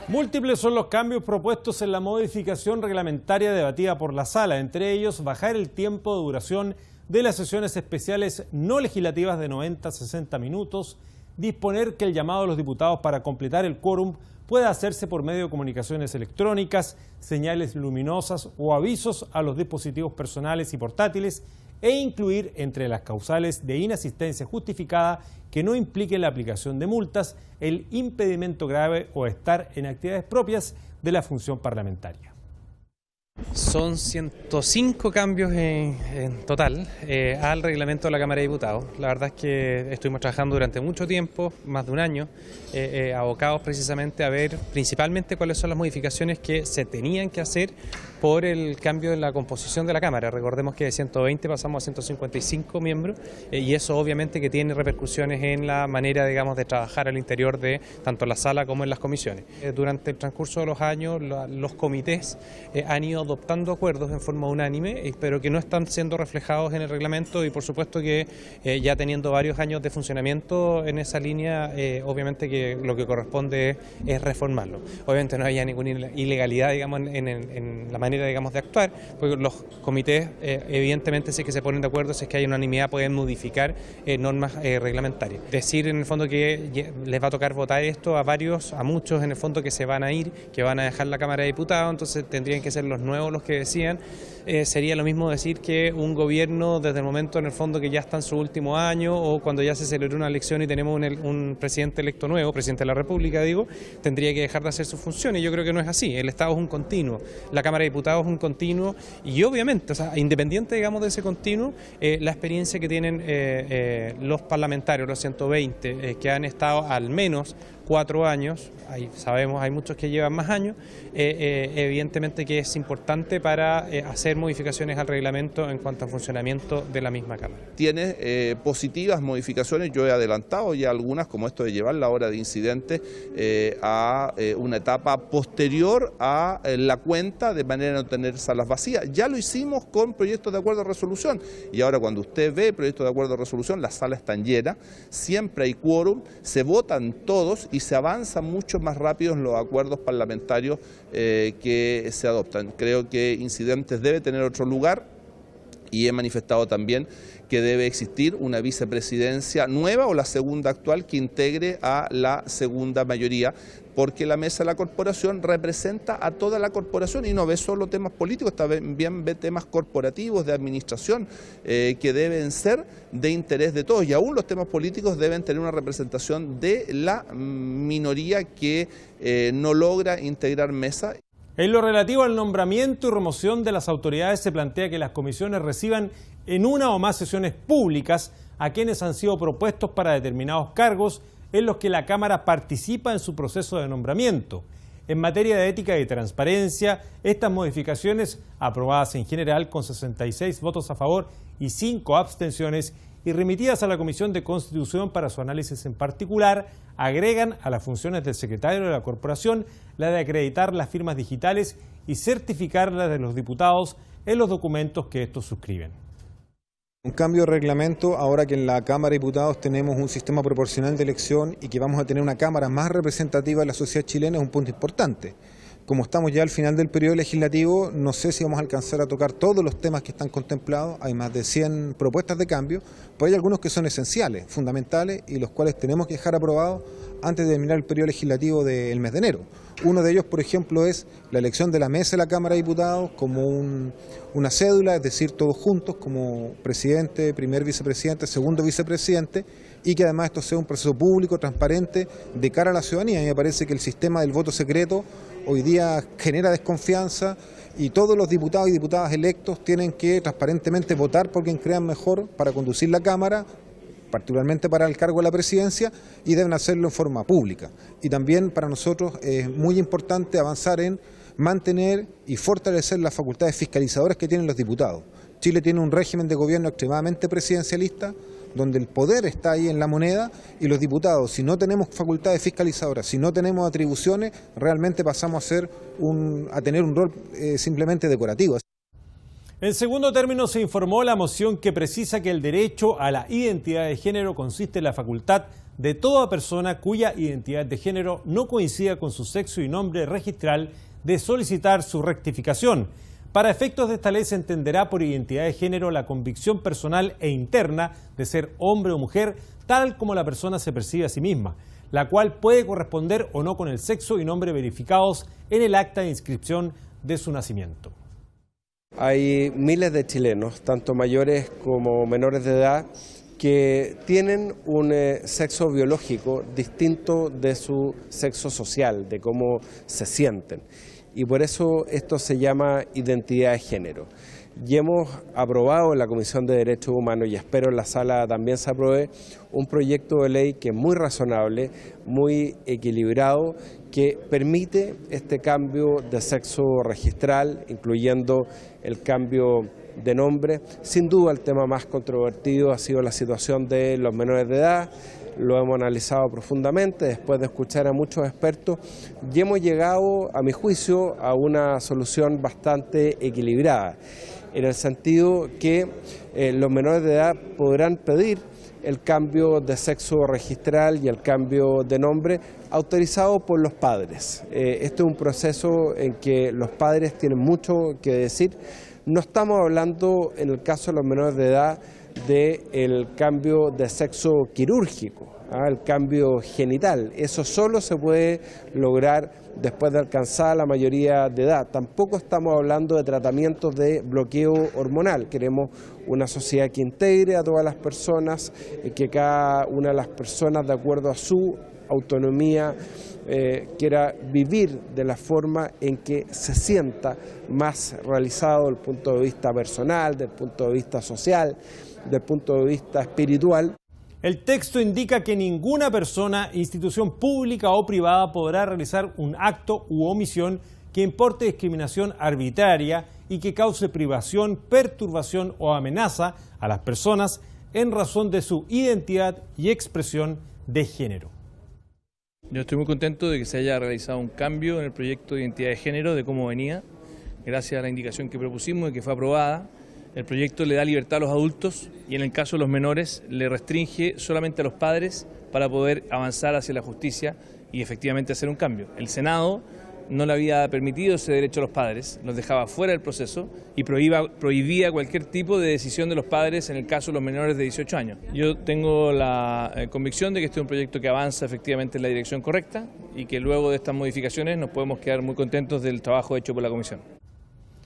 Múltiples son los cambios propuestos en la modificación reglamentaria debatida por la sala, entre ellos bajar el tiempo de duración de las sesiones especiales no legislativas de 90 a 60 minutos, disponer que el llamado a los diputados para completar el quórum pueda hacerse por medio de comunicaciones electrónicas, señales luminosas o avisos a los dispositivos personales y portátiles, e incluir entre las causales de inasistencia justificada que no impliquen la aplicación de multas, el impedimento grave o estar en actividades propias de la función parlamentaria. Son 105 cambios en total al reglamento de la Cámara de Diputados. La verdad es que estuvimos trabajando durante mucho tiempo, más de un año, abocados precisamente a ver principalmente cuáles son las modificaciones que se tenían que hacer por el cambio en la composición de la Cámara. Recordemos que de 120 pasamos a 155 miembros y eso obviamente que tiene repercusiones en la manera, digamos, de trabajar al interior de tanto la sala como en las comisiones. Durante el transcurso de los años, los comités han ido adoptando acuerdos en forma unánime, pero que no están siendo reflejados en el reglamento y por supuesto que ya teniendo varios años de funcionamiento en esa línea, obviamente que lo que corresponde es reformarlo. Obviamente no haya ninguna ilegalidad, digamos, en la manera, digamos, de actuar, porque los comités evidentemente si es que se ponen de acuerdo, si es que hay unanimidad, pueden modificar normas reglamentarias. Decir en el fondo que les va a tocar votar esto a muchos en el fondo que se van a ir, que van a dejar la Cámara de Diputados, entonces tendrían que ser los nuevos los que decían. Sería lo mismo decir que un gobierno desde el momento en el fondo que ya está en su último año o cuando ya se celebró una elección y tenemos un presidente electo nuevo, presidente de la República digo, tendría que dejar de hacer sus funciones. Yo creo que no es así, el Estado es un continuo, la Cámara de Diputados es un continuo y obviamente, o sea, independiente digamos de ese continuo, la experiencia que tienen los parlamentarios, los 120 que han estado al menos 4 años, sabemos hay muchos que llevan más años, evidentemente que es importante para hacer modificaciones al reglamento en cuanto al funcionamiento de la misma Cámara. Tiene positivas modificaciones, yo he adelantado ya algunas, como esto de llevar la hora de incidente a una etapa posterior a la cuenta, de manera de no tener salas vacías. Ya lo hicimos con proyectos de acuerdo de resolución y ahora cuando usted ve proyectos de acuerdo de resolución, las salas están llenas, siempre hay quórum, se votan todos y se avanza mucho más rápido en los acuerdos parlamentarios que se adoptan. Creo que incidentes debe tener otro lugar Y he manifestado también que debe existir una vicepresidencia nueva o la segunda actual que integre a la segunda mayoría, porque la mesa de la corporación representa a toda la corporación y no ve solo temas políticos, también ve temas corporativos, de administración, que deben ser de interés de todos, y aún los temas políticos deben tener una representación de la minoría que no logra integrar mesa. En lo relativo al nombramiento y remoción de las autoridades, se plantea que las comisiones reciban en una o más sesiones públicas a quienes han sido propuestos para determinados cargos en los que la Cámara participa en su proceso de nombramiento. En materia de ética y transparencia, estas modificaciones, aprobadas en general con 66 votos a favor y 5 abstenciones, y remitidas a la Comisión de Constitución para su análisis en particular, agregan a las funciones del secretario de la Corporación la de acreditar las firmas digitales y certificar las de los diputados en los documentos que estos suscriben. Un cambio de reglamento, ahora que en la Cámara de Diputados tenemos un sistema proporcional de elección y que vamos a tener una Cámara más representativa de la sociedad chilena, es un punto importante. Como estamos ya al final del periodo legislativo, no sé si vamos a alcanzar a tocar todos los temas que están contemplados. Hay más de 100 propuestas de cambio, pero hay algunos que son esenciales, fundamentales, y los cuales tenemos que dejar aprobados antes de terminar el periodo legislativo del mes de enero. Uno de ellos, por ejemplo, es la elección de la mesa de la Cámara de Diputados como una cédula, es decir, todos juntos como presidente, primer vicepresidente, segundo vicepresidente, y que además esto sea un proceso público, transparente, de cara a la ciudadanía. A mí me parece que el sistema del voto secreto hoy día genera desconfianza y todos los diputados y diputadas electos tienen que transparentemente votar por quien crean mejor para conducir la Cámara, particularmente para el cargo de la presidencia, y deben hacerlo en forma pública. Y también para nosotros es muy importante avanzar en mantener y fortalecer las facultades fiscalizadoras que tienen los diputados. Chile tiene un régimen de gobierno extremadamente presidencialista, donde el poder está ahí en la moneda, y los diputados, si no tenemos facultades fiscalizadoras, si no tenemos atribuciones, realmente pasamos a tener un rol simplemente decorativo. En segundo término, se informó la moción que precisa que el derecho a la identidad de género consiste en la facultad de toda persona cuya identidad de género no coincida con su sexo y nombre registral de solicitar su rectificación. Para efectos de esta ley se entenderá por identidad de género la convicción personal e interna de ser hombre o mujer, tal como la persona se percibe a sí misma, la cual puede corresponder o no con el sexo y nombre verificados en el acta de inscripción de su nacimiento. Hay miles de chilenos, tanto mayores como menores de edad, que tienen un sexo biológico distinto de su sexo social, de cómo se sienten. Y por eso esto se llama identidad de género. Y hemos aprobado en la Comisión de Derechos Humanos, y espero en la sala también se apruebe, un proyecto de ley que es muy razonable, muy equilibrado, que permite este cambio de sexo registral, incluyendo el cambio de nombre. Sin duda el tema más controvertido ha sido la situación de los menores de edad. Lo hemos analizado profundamente después de escuchar a muchos expertos y hemos llegado, a mi juicio, a una solución bastante equilibrada, en el sentido que los menores de edad podrán pedir el cambio de sexo registral y el cambio de nombre autorizado por los padres. Este es un proceso en que los padres tienen mucho que decir. No estamos hablando, en el caso de los menores de edad, del cambio de sexo quirúrgico, el cambio genital. Eso solo se puede lograr después de alcanzar la mayoría de edad. Tampoco estamos hablando de tratamientos de bloqueo hormonal. Queremos una sociedad que integre a todas las personas, que cada una de las personas, de acuerdo a su autonomía, quiera vivir de la forma en que se sienta más realizado desde el punto de vista personal, desde el punto de vista social, desde el punto de vista espiritual. El texto indica que ninguna persona, institución pública o privada podrá realizar un acto u omisión que importe discriminación arbitraria y que cause privación, perturbación o amenaza a las personas en razón de su identidad y expresión de género. Yo estoy muy contento de que se haya realizado un cambio en el proyecto de identidad de género, de cómo venía, gracias a la indicación que propusimos y que fue aprobada. El proyecto le da libertad a los adultos y en el caso de los menores le restringe solamente a los padres para poder avanzar hacia la justicia y efectivamente hacer un cambio. El Senado no le había permitido ese derecho a los padres, los dejaba fuera del proceso y prohibía cualquier tipo de decisión de los padres en el caso de los menores de 18 años. Yo tengo la convicción de que este es un proyecto que avanza efectivamente en la dirección correcta y que luego de estas modificaciones nos podemos quedar muy contentos del trabajo hecho por la Comisión.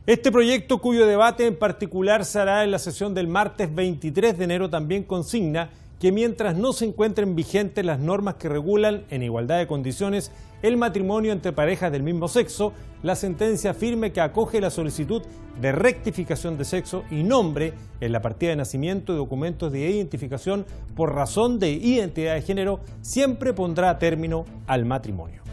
Este proyecto, cuyo debate en particular se hará en la sesión del martes 23 de enero, también consigna que mientras no se encuentren vigentes las normas que regulan en igualdad de condiciones el matrimonio entre parejas del mismo sexo, la sentencia firme que acoge la solicitud de rectificación de sexo y nombre en la partida de nacimiento y documentos de identificación por razón de identidad de género siempre pondrá término al matrimonio.